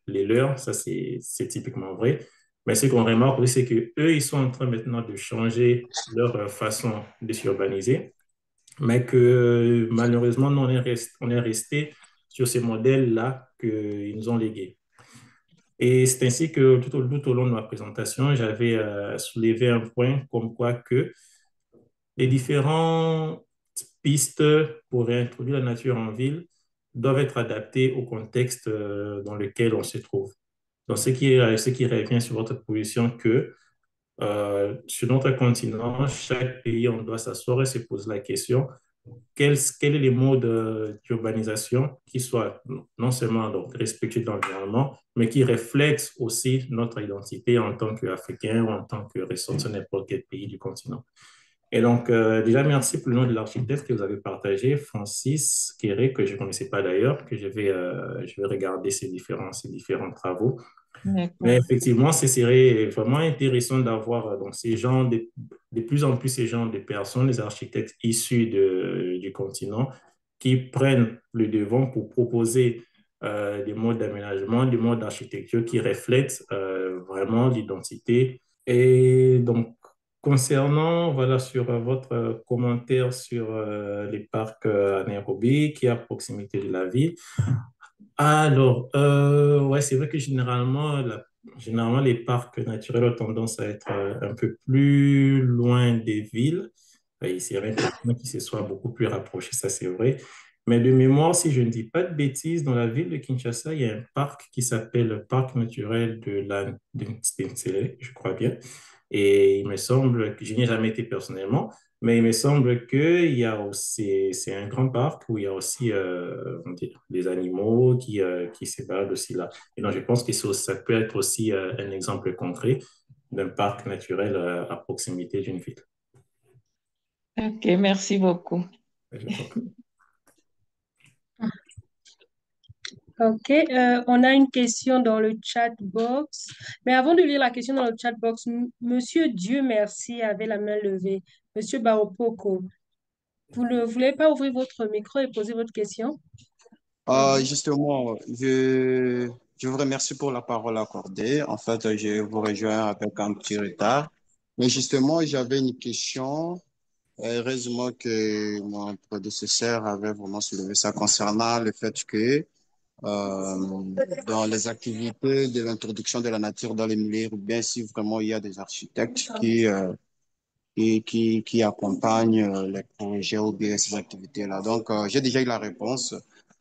les leurs. Ça, c'est typiquement vrai. Mais ce qu'on remarque aussi, c'est qu'eux, ils sont en train maintenant de changer leur façon de s'urbaniser, mais que malheureusement, nous, on est resté sur ces modèles-là qu'ils nous ont légués. Et c'est ainsi que tout au long de ma présentation, j'avais soulevé un point comme quoi que les différentes pistes pour réintroduire la nature en ville doivent être adaptées au contexte dans lequel on se trouve. Donc, ce qui revient sur votre position que sur notre continent, chaque pays, on doit s'asseoir et se poser la question, quel est le mode d'urbanisation qui soit non seulement donc, respectueux de l'environnement, mais qui reflète aussi notre identité en tant qu'Africain ou en tant que ressortissant de n'importe quel pays du continent. Et donc, déjà, merci pour le nom de l'architecte que vous avez partagé, Francis Kéré, que je ne connaissais pas d'ailleurs, que je vais regarder ces différents travaux. Mais D'accord. effectivement, ce serait vraiment intéressant d'avoir donc ces gens, de plus en plus ces gens de personnes, les architectes issus du continent, qui prennent le devant pour proposer des modes d'aménagement, des modes d'architecture qui reflètent vraiment l'identité. Et donc, concernant, voilà, sur votre commentaire sur les parcs à Nairobi, qui est à proximité de la ville, alors, ouais, c'est vrai que généralement, les parcs naturels ont tendance à être un peu plus loin des villes. Il serait important qu'ils se soient beaucoup plus rapprochés, ça c'est vrai. Mais de mémoire, si je ne dis pas de bêtises, dans la ville de Kinshasa, il y a un parc qui s'appelle le parc naturel de la Ntsele, je crois bien. Et il me semble que je n'y ai jamais été personnellement, mais il me semble qu'il y a aussi, c'est un grand parc où il y a aussi on dit, des animaux qui se baladent aussi là. Et donc, je pense que ça peut être aussi un exemple concret d'un parc naturel à proximité d'une ville. Ok, merci beaucoup. Je t'en prie. Ok, on a une question dans le chat box. Mais avant de lire la question dans le chat box, Monsieur Dieu merci avait la main levée. Monsieur Baopoko, vous ne voulez pas ouvrir votre micro et poser votre question? Justement, je vous remercie pour la parole accordée. En fait, je vous rejoins avec un petit retard. Mais justement, j'avais une question. Heureusement que mon prédécesseur avait vraiment soulevé ça concernant le fait que dans les activités de l'introduction de la nature dans les milieux urbains, si vraiment il y a des architectes qui accompagnent les projets ou bien ces activités-là. Donc, j'ai déjà eu la réponse.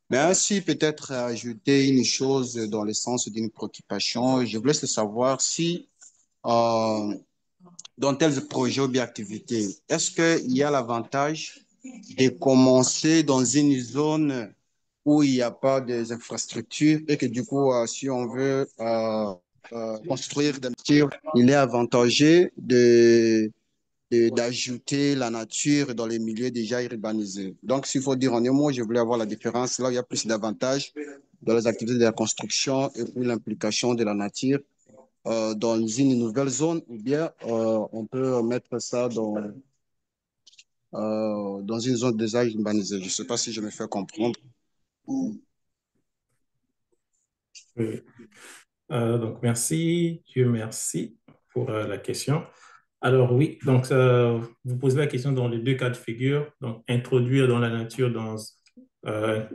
Mais ainsi, peut-être ajouter une chose dans le sens d'une préoccupation. Je voulais savoir si, euh, dans tels projets ou bien activités, est-ce qu'il y a l'avantage de commencer dans une zone où il n'y a pas des infrastructures et que du coup, si on veut construire des natures, il est avantageux d'ajouter la nature dans les milieux déjà urbanisés. Donc, s'il faut dire en un mot, je voulais avoir la différence là où il y a plus d'avantages dans les activités de la construction et puis l'implication de la nature dans une nouvelle zone, ou bien on peut mettre ça dans une zone déjà urbanisée. Je ne sais pas si je me fais comprendre. Oui. Donc, merci, Dieu merci pour la question. Alors oui, donc vous posez la question dans les deux cas de figure, donc introduire dans la nature dans un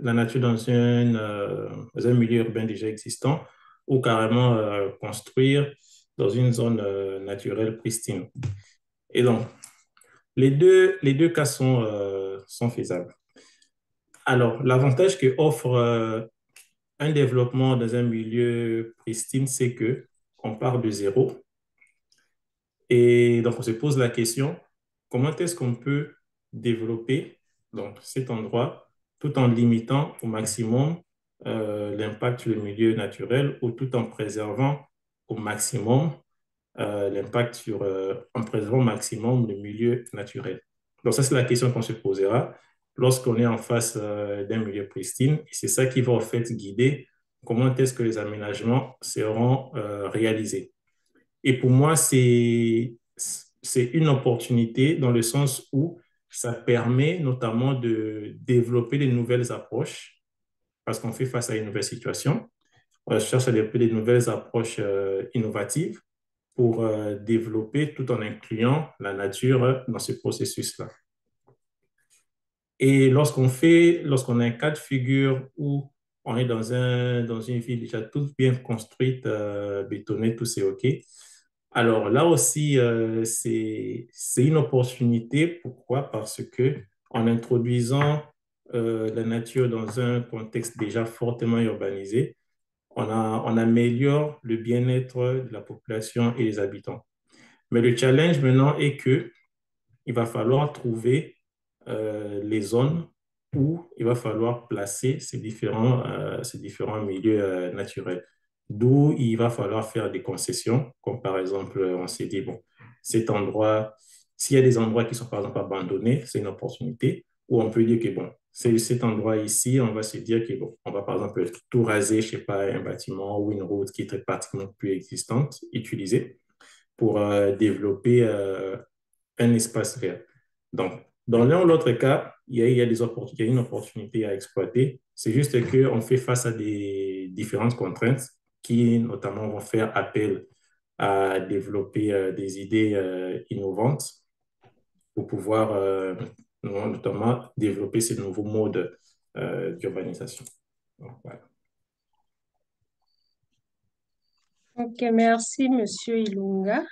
milieu urbain déjà existant ou carrément construire dans une zone naturelle pristine. Et donc, les deux cas sont faisables. Alors, l'avantage que offre un développement dans un milieu pristine, c'est que on part de zéro. Et donc, on se pose la question, comment est-ce qu'on peut développer donc, cet endroit tout en limitant au maximum l'impact sur le milieu naturel ou tout en préservant au maximum en préservant au maximum le milieu naturel. Donc, ça, c'est la question qu'on se posera lorsqu'on est en face d'un milieu pristine. Et c'est ça qui va en fait guider comment est-ce que les aménagements seront réalisés. Et pour moi, c'est une opportunité dans le sens où ça permet notamment de développer de nouvelles approches parce qu'on fait face à une nouvelle situation. On cherche à développer de nouvelles approches innovatives pour développer tout en incluant la nature dans ce processus-là. Et lorsqu'on a un cas de figure où on est dans une ville déjà toute bien construite, bétonnée, tout c'est OK. Alors là aussi, c'est une opportunité. Pourquoi? Parce que en introduisant la nature dans un contexte déjà fortement urbanisé, on améliore le bien-être de la population et des habitants. Mais le challenge maintenant est que il va falloir trouver les zones où il va falloir placer ces différents milieux naturels. D'où il va falloir faire des concessions, comme par exemple, on s'est dit, bon, cet endroit, s'il y a des endroits qui sont par exemple abandonnés, c'est une opportunité, ou on peut dire que, bon, c'est cet endroit ici, on va se dire que, bon, on va par exemple tout raser, je sais pas, un bâtiment ou une route qui est pratiquement plus existante, utilisée, pour développer un espace vert. Donc, dans l'un ou l'autre cas, il y a il y a une opportunité à exploiter. C'est juste qu'on fait face à des différentes contraintes qui, notamment, vont faire appel à développer des idées innovantes pour pouvoir, notamment, développer ces nouveaux modes d'urbanisation. Donc, voilà. Ok, merci, Monsieur Ilunga.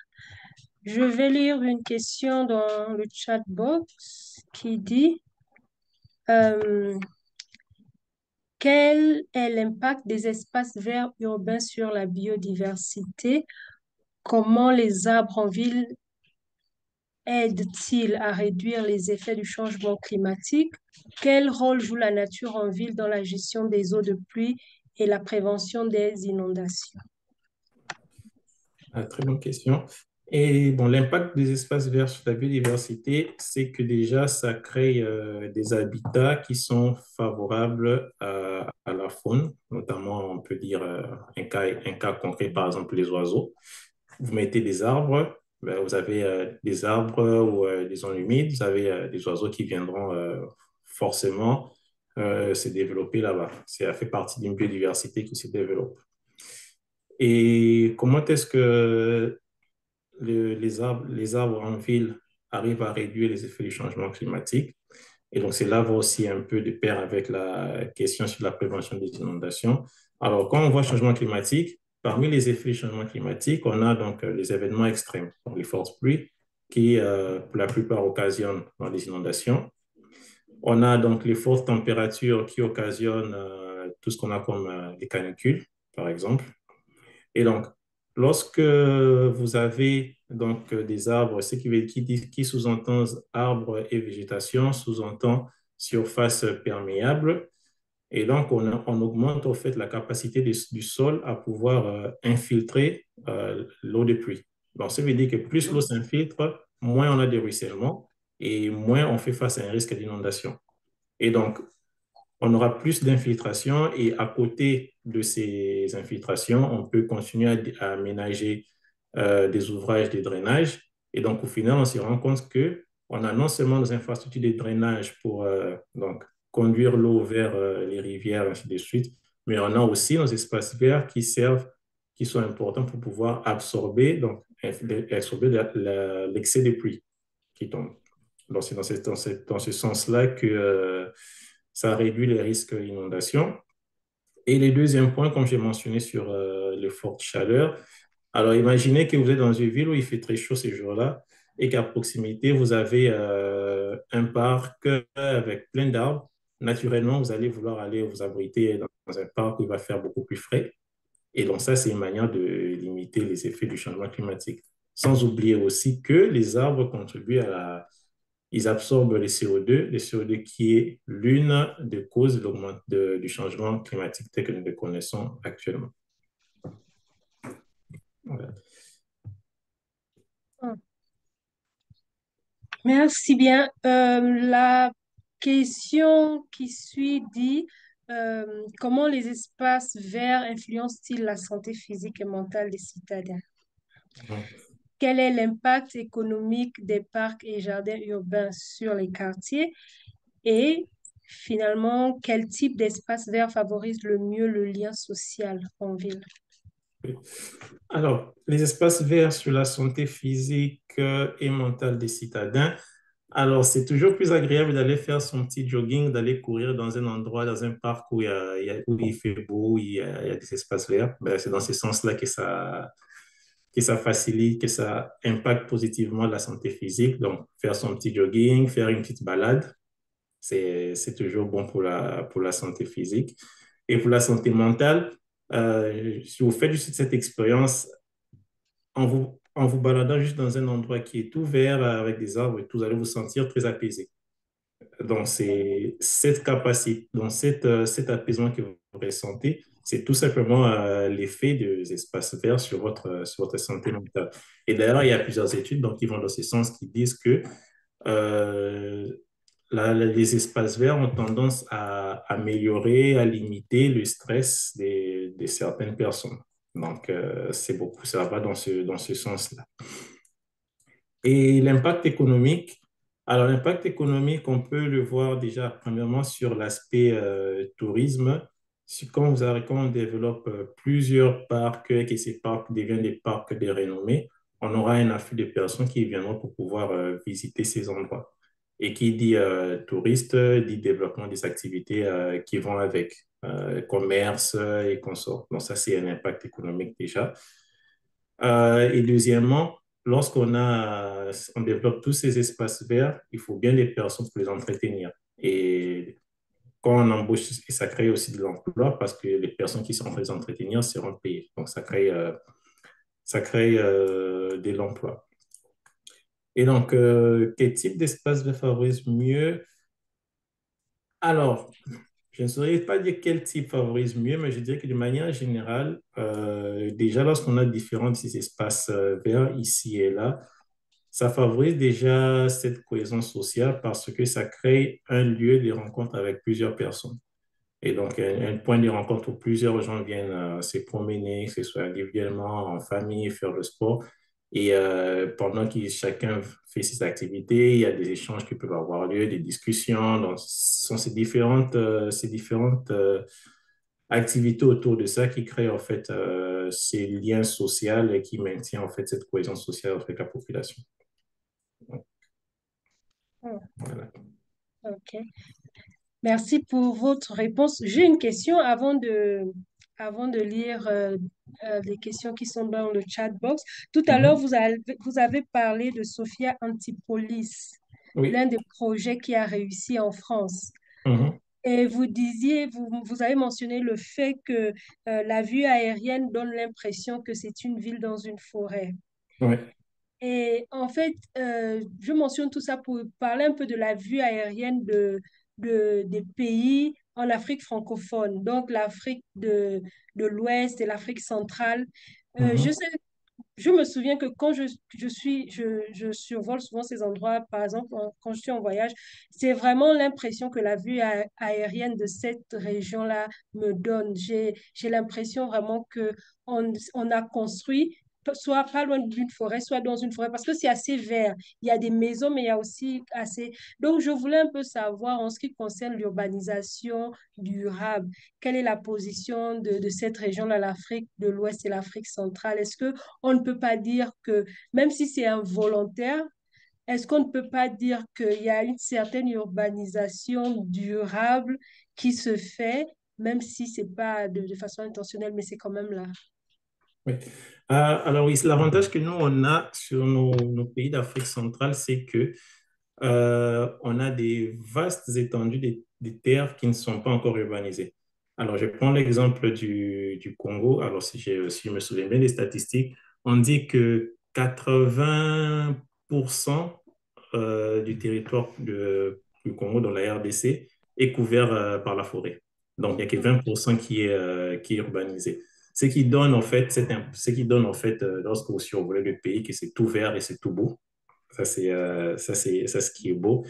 Je vais lire une question dans le chat box qui dit euh, quel est l'impact des espaces verts urbains sur la biodiversité? Comment les arbres en ville aident-ils à réduire les effets du changement climatique? Quel rôle joue la nature en ville dans la gestion des eaux de pluie et la prévention des inondations? Très bonne question. Et bon, l'impact des espaces verts sur la biodiversité, c'est que déjà, ça crée des habitats qui sont favorables à la faune, notamment, on peut dire un cas concret, par exemple, les oiseaux. Vous mettez des arbres, ben, vous avez des arbres ou des zones humides, vous avez des oiseaux qui viendront forcément se développer là-bas. Ça fait partie d'une biodiversité qui se développe. Et comment est-ce que les arbres en ville arrivent à réduire les effets du changement climatique? Et donc, cela va aussi un peu de pair avec la question sur la prévention des inondations. Alors, quand on voit changement climatique, parmi les effets du changement climatique, on a donc les événements extrêmes, donc les fortes pluies, qui pour la plupart occasionnent des inondations. On a donc les fortes températures qui occasionnent tout ce qu'on a comme des canicules, par exemple. Et donc, lorsque vous avez donc des arbres, ce qui sous-entend arbres et végétation, sous-entend surface perméable. Et donc, on augmente au fait la capacité du sol à pouvoir infiltrer l'eau de pluie. Donc, ça veut dire que plus l'eau s'infiltre, moins on a de ruissellement et moins on fait face à un risque d'inondation. Et donc, on aura plus d'infiltration et à côté de ces infiltrations, on peut continuer à aménager des ouvrages de drainage. Et donc, au final, on se rend compte que on a non seulement des infrastructures de drainage pour donc, conduire l'eau vers les rivières, ainsi de suite, mais on a aussi nos espaces verts qui servent, qui sont importants pour pouvoir absorber, donc, absorber l'excès de pluie qui tombe. Donc, c'est dans ce sens-là que ça réduit les risques d'inondation. Et le deuxième point, comme j'ai mentionné sur les fortes chaleurs, alors imaginez que vous êtes dans une ville où il fait très chaud ces jours-là et qu'à proximité, vous avez un parc avec plein d'arbres. Naturellement, vous allez vouloir aller vous abriter dans un parc où il va faire beaucoup plus frais. Et donc ça, c'est une manière de limiter les effets du changement climatique. Sans oublier aussi que les arbres contribuent à ils absorbent le CO2 qui est l'une des causes du changement climatique tel que nous le connaissons actuellement. Voilà. Merci bien. La question qui suit dit comment les espaces verts influencent-ils la santé physique et mentale des citadins? Quel est l'impact économique des parcs et jardins urbains sur les quartiers? Et finalement, quel type d'espace vert favorise le mieux le lien social en ville? Alors, les espaces verts sur la santé physique et mentale des citadins. Alors, c'est toujours plus agréable d'aller faire son petit jogging, d'aller courir dans un endroit, dans un parc où il fait beau, où il y a des espaces verts. Ben, c'est dans ce sens-là que ça facilite, que ça impacte positivement la santé physique. Donc, faire son petit jogging, faire une petite balade, c'est toujours bon pour la santé physique. Et pour la santé mentale, si vous faites juste cette expérience, en vous baladant juste dans un endroit qui est ouvert avec des arbres et tout, vous allez vous sentir très apaisé. Donc, c'est cette capacité, donc cet apaisement que vous ressentez, c'est tout simplement l'effet des espaces verts sur votre santé mentale. Et d'ailleurs, il y a plusieurs études donc, qui vont dans ce sens, qui disent que euh, les espaces verts ont tendance à améliorer, à limiter le stress de certaines personnes. Donc, c'est beaucoup, ça va dans ce sens-là. Et l'impact économique, alors l'impact économique, on peut le voir déjà premièrement sur l'aspect tourisme. Quand on développe plusieurs parcs et que ces parcs deviennent des parcs de renommée, on aura un afflux de personnes qui viendront pour pouvoir visiter ces endroits. Et qui dit touriste, dit développement des activités qui vont avec, commerce et consorts. Donc ça, c'est un impact économique déjà. Et deuxièmement, on développe tous ces espaces verts, il faut bien des personnes pour les entretenir. Et quand on embauche, ça crée aussi de l'emploi parce que les personnes qui sont en train de les entretenir seront payées. Donc, ça crée de l'emploi. Et donc, quel type d'espace vert favorise mieux? Alors, je ne saurais pas dire quel type favorise mieux, mais je dirais que de manière générale, déjà lorsqu'on a différents de ces espaces verts ici et là, ça favorise déjà cette cohésion sociale parce que ça crée un lieu de rencontre avec plusieurs personnes. Et donc, un point de rencontre où plusieurs gens viennent se promener, que ce soit individuellement, en famille, faire le sport. Et pendant que chacun fait ses activités, il y a des échanges qui peuvent avoir lieu, des discussions. Donc, ce sont ces différentes activités autour de ça qui créent en fait ces liens sociaux et qui maintiennent en fait cette cohésion sociale avec la population. Hmm, Voilà. OK. Merci pour votre réponse. J'ai une question avant de lire les questions qui sont dans le chat box. Tout à l'heure, Mhm. vous avez parlé de Sophia Antipolis, l'un Oui. des projets qui a réussi en France. Mhm. Et vous avez mentionné le fait que la vue aérienne donne l'impression que c'est une ville dans une forêt. Ouais. Et en fait, je mentionne tout ça pour parler un peu de la vue aérienne des pays en Afrique francophone, donc l'Afrique de l'Ouest et l'Afrique centrale. Je Mhm. sais je me souviens que quand je survole souvent ces endroits, par exemple, quand je suis en voyage, c'est vraiment l'impression que la vue aérienne de cette région-là me donne. J'ai l'impression vraiment que on a construit soit pas loin d'une forêt, soit dans une forêt, parce que c'est assez vert. Il y a des maisons, mais il y a aussi assez... Donc, je voulais un peu savoir, en ce qui concerne l'urbanisation durable, quelle est la position de cette région-là, l'Afrique de l'Ouest et l'Afrique centrale? Est-ce que on ne peut pas dire que, même si c'est involontaire, est-ce qu'on ne peut pas dire qu'il y a une certaine urbanisation durable qui se fait, même si c'est pas de façon intentionnelle, mais c'est quand même là? Oui. Alors oui, l'avantage que nous, on a sur nos pays d'Afrique centrale, c'est que on a des vastes étendues de terres qui ne sont pas encore urbanisées. Alors, je prends l'exemple du Congo. Alors, si je me souviens bien des statistiques, on dit que 80% du territoire du Congo dans la RDC est couvert par la forêt. Donc, il n'y a que 20% qui est urbanisé. Ce qui donne en fait, lorsque vous survolez le pays, que c'est tout vert et c'est tout beau. Ça, c'est ce qui est beau.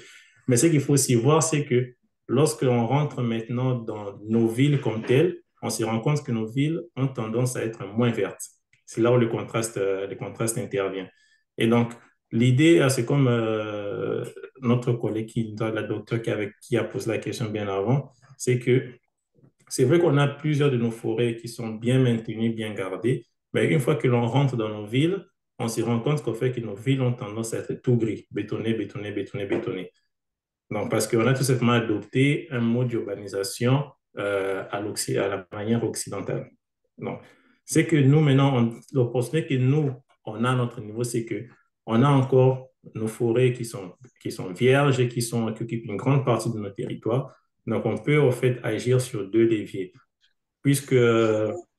Mais ce qu'il faut aussi voir, c'est que lorsque l'on rentre maintenant dans nos villes comme telles, on se rend compte que nos villes ont tendance à être moins vertes. C'est là où le contraste intervient. Et donc, l'idée, c'est comme notre collègue, la docteure qui a posé la question bien avant, c'est que c'est vrai qu'on a plusieurs de nos forêts qui sont bien maintenues, bien gardées, mais une fois que l'on rentre dans nos villes, on se rend compte qu'au fait que nos villes ont tendance à être tout gris, bétonné, bétonné, bétonné, bétonné. Donc, parce qu'on a tout simplement adopté un mode d'urbanisation à la manière occidentale. Donc, c'est que nous, maintenant, l'opportunité que nous, on a à notre niveau, c'est que on a encore nos forêts qui sont vierges et qui occupent une grande partie de notre territoire. Donc, on peut, en fait, agir sur deux leviers, puisque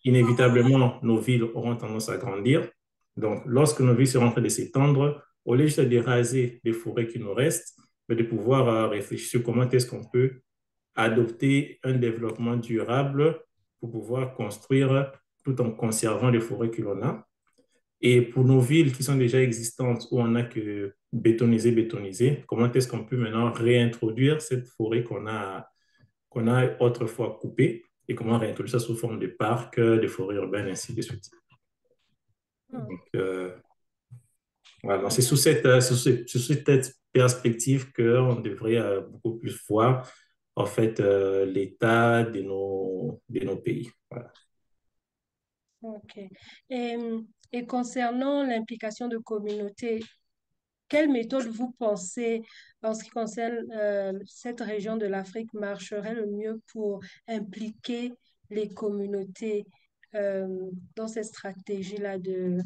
inévitablement, nos villes auront tendance à grandir. Donc, lorsque nos villes seront en train de s'étendre, au lieu juste de raser les forêts qui nous restent, mais de pouvoir réfléchir sur comment est-ce qu'on peut adopter un développement durable pour pouvoir construire tout en conservant les forêts que l'on a. Et pour nos villes qui sont déjà existantes, où on n'a que bétoniser, comment est-ce qu'on peut maintenant réintroduire cette forêt qu'on a autrefois coupée et comment réintroduire ça sous forme de parcs, de forêts urbaines, ainsi de suite. Donc, voilà. Donc, c'est sous cette perspective qu'on devrait beaucoup plus voir en fait l'état de nos pays. Voilà. Ok. Et, et concernant l'implication de communautés, quelle méthode vous pensez, en ce qui concerne cette région de l'Afrique, marcherait le mieux pour impliquer les communautés euh, dans cette stratégie-là de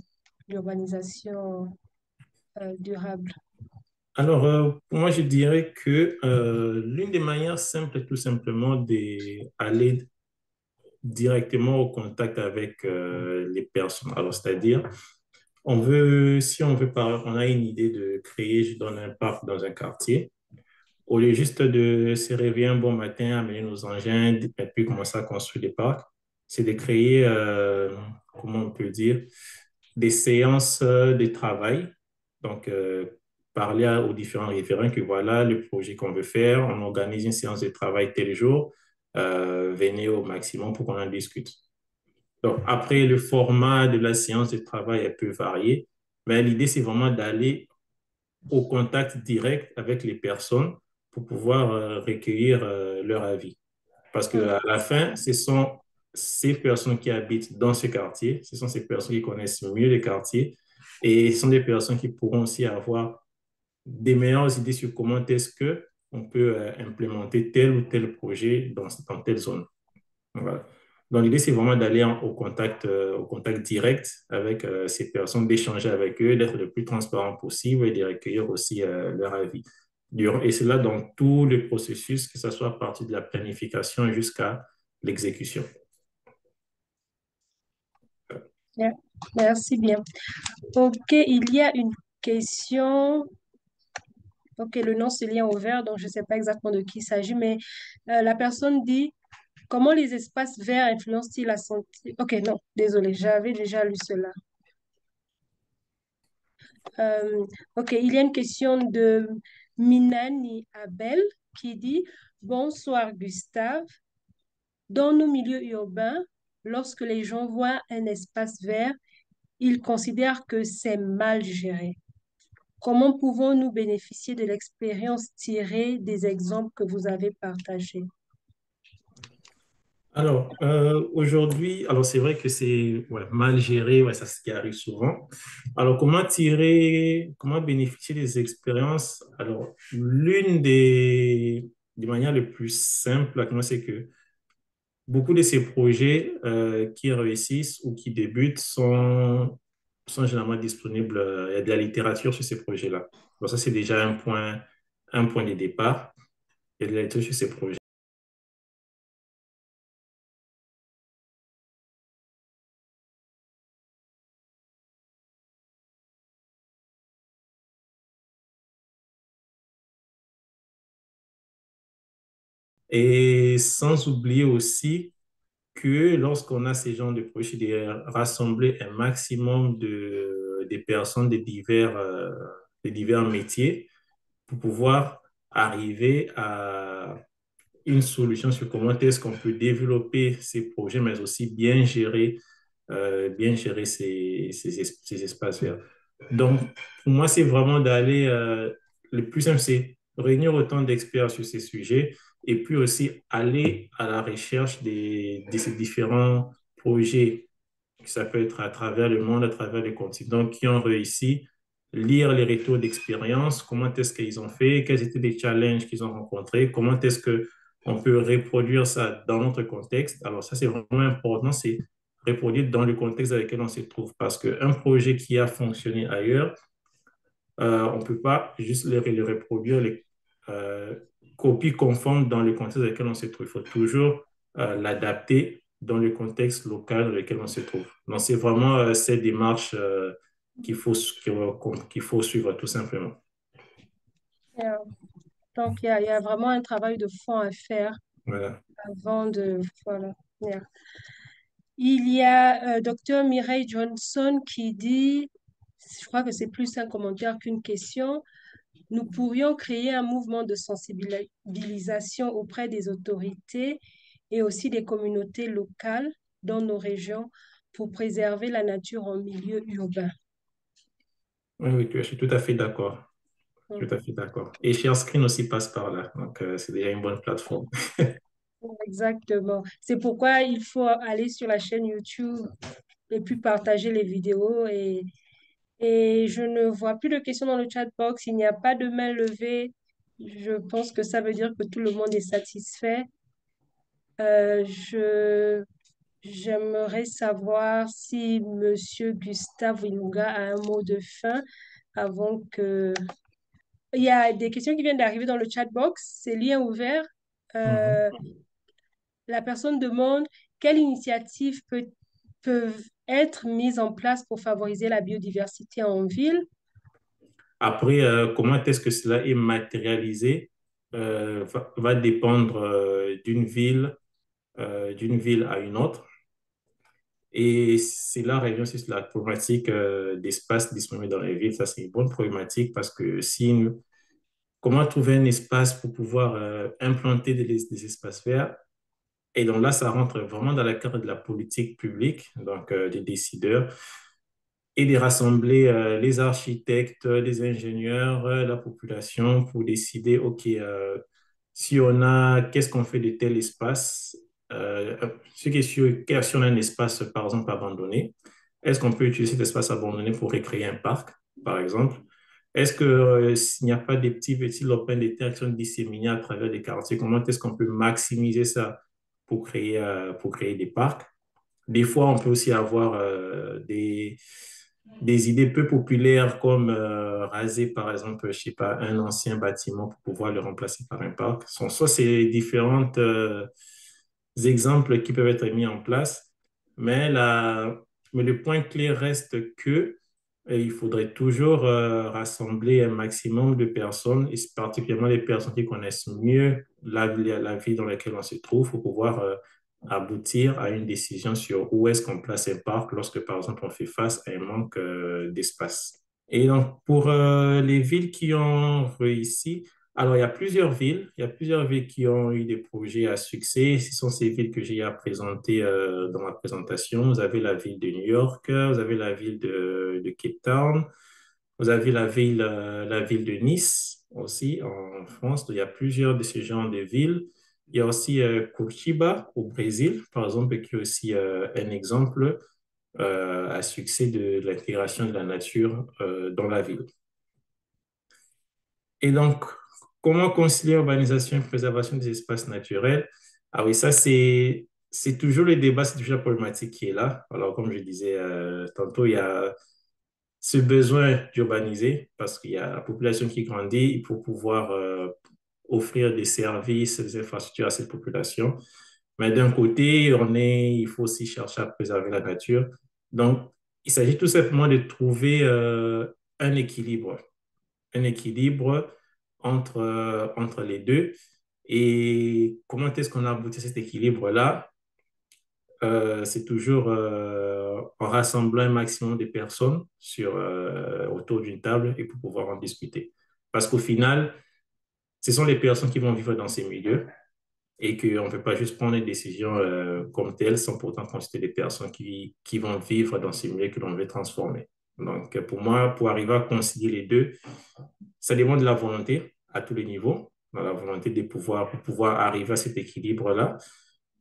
l'urbanisation durable? Alors, pour moi, je dirais que l'une des manières simples est tout simplement d'aller directement au contact avec les personnes. Alors, c'est-à-dire, si on veut, on a une idée de créer, je donne un parc dans un quartier, au lieu juste de se réveiller un bon matin, amener nos engins et puis commencer à construire des parcs, c'est de créer, comment on peut dire, des séances de travail. Donc, parler aux différents référents que voilà le projet qu'on veut faire, on organise une séance de travail tel jour, venez au maximum pour qu'on en discute. Donc, après, le format de la séance de travail elle peut varier, mais l'idée, c'est vraiment d'aller au contact direct avec les personnes pour pouvoir recueillir leur avis. Parce qu'à la fin, ce sont ces personnes qui habitent dans ce quartier, ce sont ces personnes qui connaissent mieux les quartiers et ce sont des personnes qui pourront aussi avoir des meilleures idées sur comment est-ce qu'on peut implémenter tel ou tel projet dans telle zone. Voilà. Donc, l'idée, c'est vraiment d'aller au contact direct avec ces personnes, d'échanger avec eux, d'être le plus transparent possible et de recueillir aussi leur avis. Et c'est là dans tout le processus, que ce soit à partir de la planification jusqu'à l'exécution. Bien. Merci bien. Ok, il y a une question. Ok, le nom se lit en vert, donc je ne sais pas exactement de qui il s'agit, mais la personne dit comment les espaces verts influencent-ils la santé? Ok, non, désolé, j'avais déjà lu cela. Euh, ok, il y a une question de Minani Abel qui dit bonsoir Gustave. Dans nos milieux urbains, lorsque les gens voient un espace vert, ils considèrent que c'est mal géré. Comment pouvons-nous bénéficier de l'expérience tirée des exemples que vous avez partagés? Alors, aujourd'hui, alors c'est vrai que c'est mal géré, ça c'est ce qui arrive souvent. Alors, comment bénéficier des expériences? Alors, des manières les plus simples, c'est que beaucoup de ces projets qui réussissent ou qui débutent sont généralement disponibles. Il y a de la littérature sur ces projets-là. Donc, ça, c'est déjà un point de départ. Il y a de la littérature sur ces projets. Et sans oublier aussi que lorsqu'on a ces genres de projets, de rassembler un maximum de personnes de divers métiers pour pouvoir arriver à une solution sur comment est-ce qu'on peut développer ces projets, mais aussi bien gérer ces espaces verts. Donc, pour moi, c'est vraiment d'aller, le plus simple, c'est réunir autant d'experts sur ces sujets et puis aussi aller à la recherche de ces différents projets ça peut être à travers le monde, à travers les continents, qui ont réussi lire les retours d'expérience, comment est-ce qu'ils ont fait, quels étaient les challenges qu'ils ont rencontrés, comment est-ce que on peut reproduire ça dans notre contexte. Alors ça, c'est vraiment important, c'est reproduire dans le contexte dans lequel on se trouve, parce qu'un projet qui a fonctionné ailleurs, on ne peut pas juste le reproduire, les copies conformes dans le contexte dans lequel on se trouve. Il faut toujours l'adapter dans le contexte local dans lequel on se trouve. Donc, c'est vraiment cette démarche qu'il faut suivre tout simplement. Yeah. Donc, il y a vraiment un travail de fond à faire Voilà. avant de... Voilà. Yeah. Il y a Dr. Mireille Johnson qui dit, je crois que c'est plus un commentaire qu'une question, nous pourrions créer un mouvement de sensibilisation auprès des autorités et aussi des communautés locales dans nos régions pour préserver la nature en milieu urbain. Oui, oui, je suis tout à fait d'accord. Tout à fait d'accord. Et ShareScreen aussi passe par là. Donc, c'est déjà une bonne plateforme. Exactement. C'est pourquoi il faut aller sur la chaîne YouTube et puis partager les vidéos. Et je ne vois plus de questions dans le chat box. Il n'y a pas de main levée. Je pense que ça veut dire que tout le monde est satisfait. Euh, je, J'aimerais savoir si Monsieur Gustave Ilunga a un mot de fin avant que... Il y a des questions qui viennent d'arriver dans le chat box. C'est lien ouvert. Mhm. Euh, La personne demande quelles initiatives peuvent être mises en place pour favoriser la biodiversité en ville. Après, comment est-ce que cela est matérialisé va dépendre d'une ville à une autre. Et c'est là revient aussi sur la problématique d'espace disponible dans les villes. Ça, c'est une bonne problématique parce que comment trouver un espace pour pouvoir implanter des espaces verts? Et donc là, ça rentre vraiment dans le cadre de la politique publique, donc des décideurs, et de rassembler les architectes, les ingénieurs, la population pour décider, OK, si on a, qu'est-ce qu'on fait de tel espace? Ce qui est sûr, si on a un espace, par exemple, abandonné, est-ce qu'on peut utiliser cet espace abandonné pour recréer un parc, par exemple? Est-ce que s'il n'y a pas des petits lopins de terre qui sont disséminés à travers les quartiers, comment est-ce qu'on peut maximiser ça pour créer des parcs? Des fois, on peut aussi avoir des idées peu populaires comme raser, par exemple, je sais pas, un ancien bâtiment pour pouvoir le remplacer par un parc. Soit c'est différents exemples qui peuvent être mis en place, mais, mais le point clé reste que il faudrait toujours rassembler un maximum de personnes, et particulièrement les personnes qui connaissent mieux la vie dans laquelle on se trouve, pour pouvoir aboutir à une décision sur où est-ce qu'on place un parc lorsque, par exemple, on fait face à un manque d'espace. Et donc, pour les villes qui ont réussi, alors il y a plusieurs villes qui ont eu des projets à succès. Ce sont ces villes que j'ai à présenter dans ma présentation. Vous avez la ville de New York, vous avez la ville de Cape Town, vous avez la ville de Nice aussi en France. Il y a plusieurs de ces genres de villes. Il y a aussi Curitiba au Brésil, par exemple, qui est aussi un exemple à succès de l'intégration de la nature dans la ville. Et donc, comment concilier urbanisation et préservation des espaces naturels? Ah oui, ça, c'est toujours le débat, c'est toujours la problématique qui est là. Alors, comme je disais tantôt, il y a ce besoin d'urbaniser parce qu'il y a la population qui grandit, il faut pouvoir offrir des services, des infrastructures à cette population. Mais d'un côté, il faut aussi chercher à préserver la nature. Donc, il s'agit tout simplement de trouver un équilibre, un équilibre entre les deux. Et comment est-ce qu'on aboutit à cet équilibre-là? C'est toujours en rassemblant un maximum de personnes autour d'une table et pour pouvoir en discuter. Parce qu'au final, ce sont les personnes qui vont vivre dans ces milieux et qu'on ne peut pas juste prendre des décisions comme telles sans pourtant consulter des personnes qui vont vivre dans ces milieux que l'on veut transformer. Donc, pour moi, pour arriver à concilier les deux, ça demande de la volonté à tous les niveaux, la volonté pour pouvoir arriver à cet équilibre-là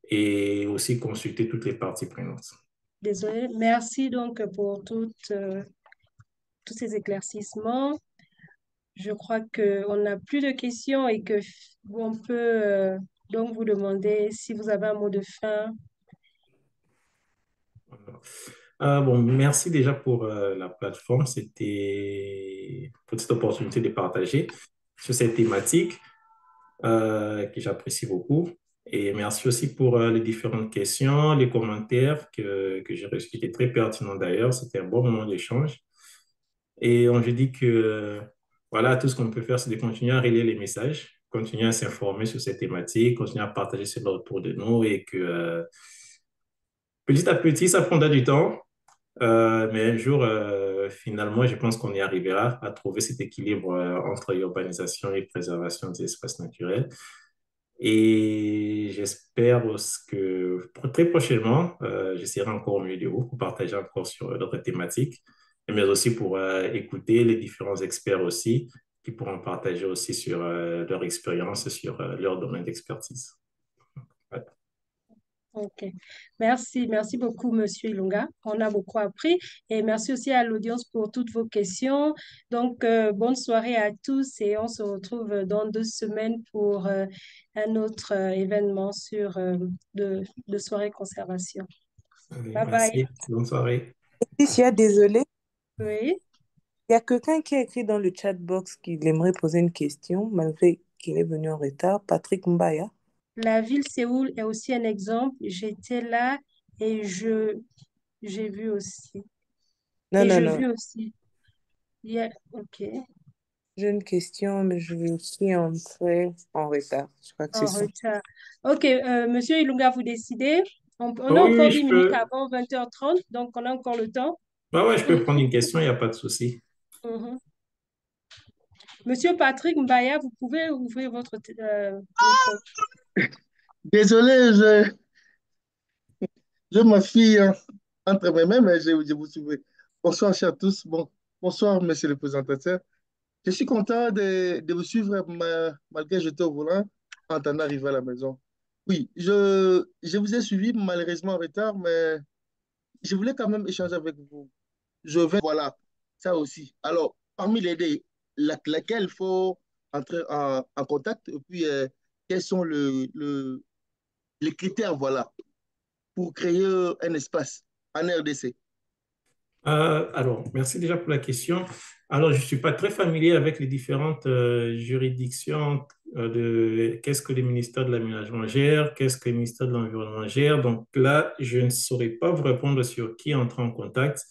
et aussi consulter toutes les parties prenantes. Désolée. Merci donc pour tous ces éclaircissements. Je crois qu'on n'a plus de questions et que on peut donc vous demander si vous avez un mot de fin. Bon, merci déjà pour la plateforme. C'était pour cette opportunité de partager sur cette thématique que j'apprécie beaucoup. Et merci aussi pour les différentes questions, les commentaires que j'ai reçus, qui étaient très pertinents d'ailleurs. C'était un bon moment d'échange. Et on se dit que voilà, tout ce qu'on peut faire, c'est de continuer à relayer les messages, continuer à s'informer sur ces thématiques, continuer à partager cela autour de nous et que petit à petit, ça prendra du temps. Mais un jour, finalement, je pense qu'on y arrivera à trouver cet équilibre entre urbanisation et préservation des espaces naturels. Et j'espère aussi que très prochainement, j'essaierai encore au mieux de vous pour partager encore sur d'autres thématiques, mais aussi pour écouter les différents experts aussi qui pourront partager aussi sur leur expérience, sur leur domaine d'expertise. Ouais. Ok. Merci beaucoup, Monsieur Ilunga. On a beaucoup appris et merci aussi à l'audience pour toutes vos questions. Donc, bonne soirée à tous et on se retrouve dans 2 semaines pour un autre événement sur de soirée conservation. Allez, Bye bye. merci. Bonne soirée. Laetitia, désolée, Oui. il y a quelqu'un qui a écrit dans le chat box qu'il aimerait poser une question, malgré qu'il est venu en retard. Patrick Mbaya. La ville Séoul est aussi un exemple. J'étais là et j'ai vu aussi. Non, Et non, je non. vis aussi. Ok. J'ai une question, mais je suis entrée en retard. Je crois que c'est En ça. retard. Ok, Monsieur Ilunga, vous décidez. On a Oh, oui, encore oui, 10 je minutes peux. avant 20h30, donc on a encore le temps. Ouais, je peux prendre une question, il n'y a pas de souci. Mhm. Monsieur Patrick Mbaya, vous pouvez ouvrir votre micro. Désolé, je ma fille entre mes mains, mais je vous souviens. Bonsoir, chers tous. Bon, bonsoir, monsieur le présentateur. Je suis content de vous suivre malgré que j'étais au volant en attendant d'arriver à la maison. Oui, je vous ai suivi malheureusement en retard, mais je voulais quand même échanger avec vous. Je vais, voilà, ça aussi. Alors, parmi les deux, laquelle il faut entrer en contact et puis quels sont les critères, voilà, pour créer un espace en RDC. Alors, merci déjà pour la question. Alors, je ne suis pas très familier avec les différentes juridictions de qu'est-ce que le ministère de l'Aménagement gère, qu'est-ce que le ministère de l'Environnement gère. Donc là, je ne saurais pas vous répondre sur qui entrer en contact.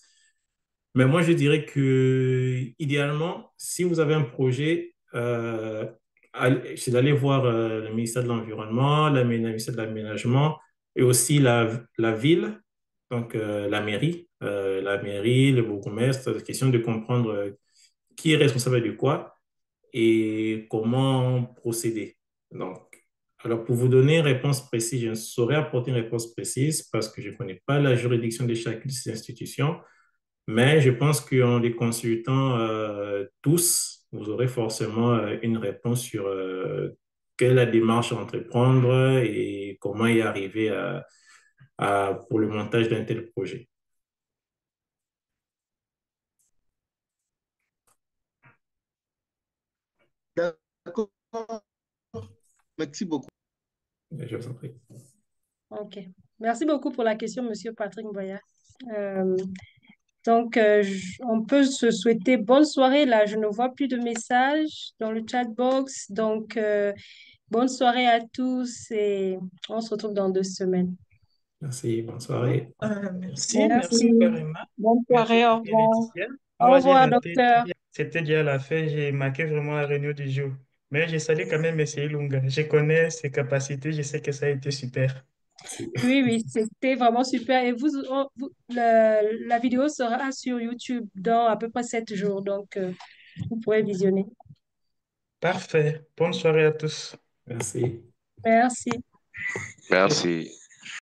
Mais moi, je dirais que idéalement, si vous avez un projet, c'est d'aller voir le ministère de l'Environnement, le ministère de l'Aménagement et aussi la ville, donc la mairie, le bourgmestre. C'est question de comprendre qui est responsable de quoi et comment procéder. Donc, alors, pour vous donner une réponse précise, je ne saurais apporter une réponse précise parce que je ne connais pas la juridiction de chacune de ces institutions. Mais je pense qu'en les consultant tous, vous aurez forcément une réponse sur quelle est la démarche à entreprendre et comment y arriver pour le montage d'un tel projet. D'accord. Merci beaucoup. Je vous en prie. Ok. Merci beaucoup pour la question, Monsieur Patrick Mbaya. Euh, donc, on peut se souhaiter bonne soirée. Là, je ne vois plus de messages dans le chat box. Donc, bonne soirée à tous et on se retrouve dans 2 semaines. Merci, bonne soirée. Merci Merci. carrément. Bonne Merci, soirée, au revoir. Laetitia. Au Moi, j'ai revoir, raté, docteur. c'était déjà la fin, j'ai manqué vraiment la réunion du jour. Mais je salue quand même M. Ilunga. Je connais ses capacités, je sais que ça a été super. Merci. Oui, c'était vraiment super. Et la vidéo sera sur YouTube dans à peu près 7 jours. Donc, vous pourrez visionner. Parfait. Bonne soirée à tous. Merci. Merci. Merci.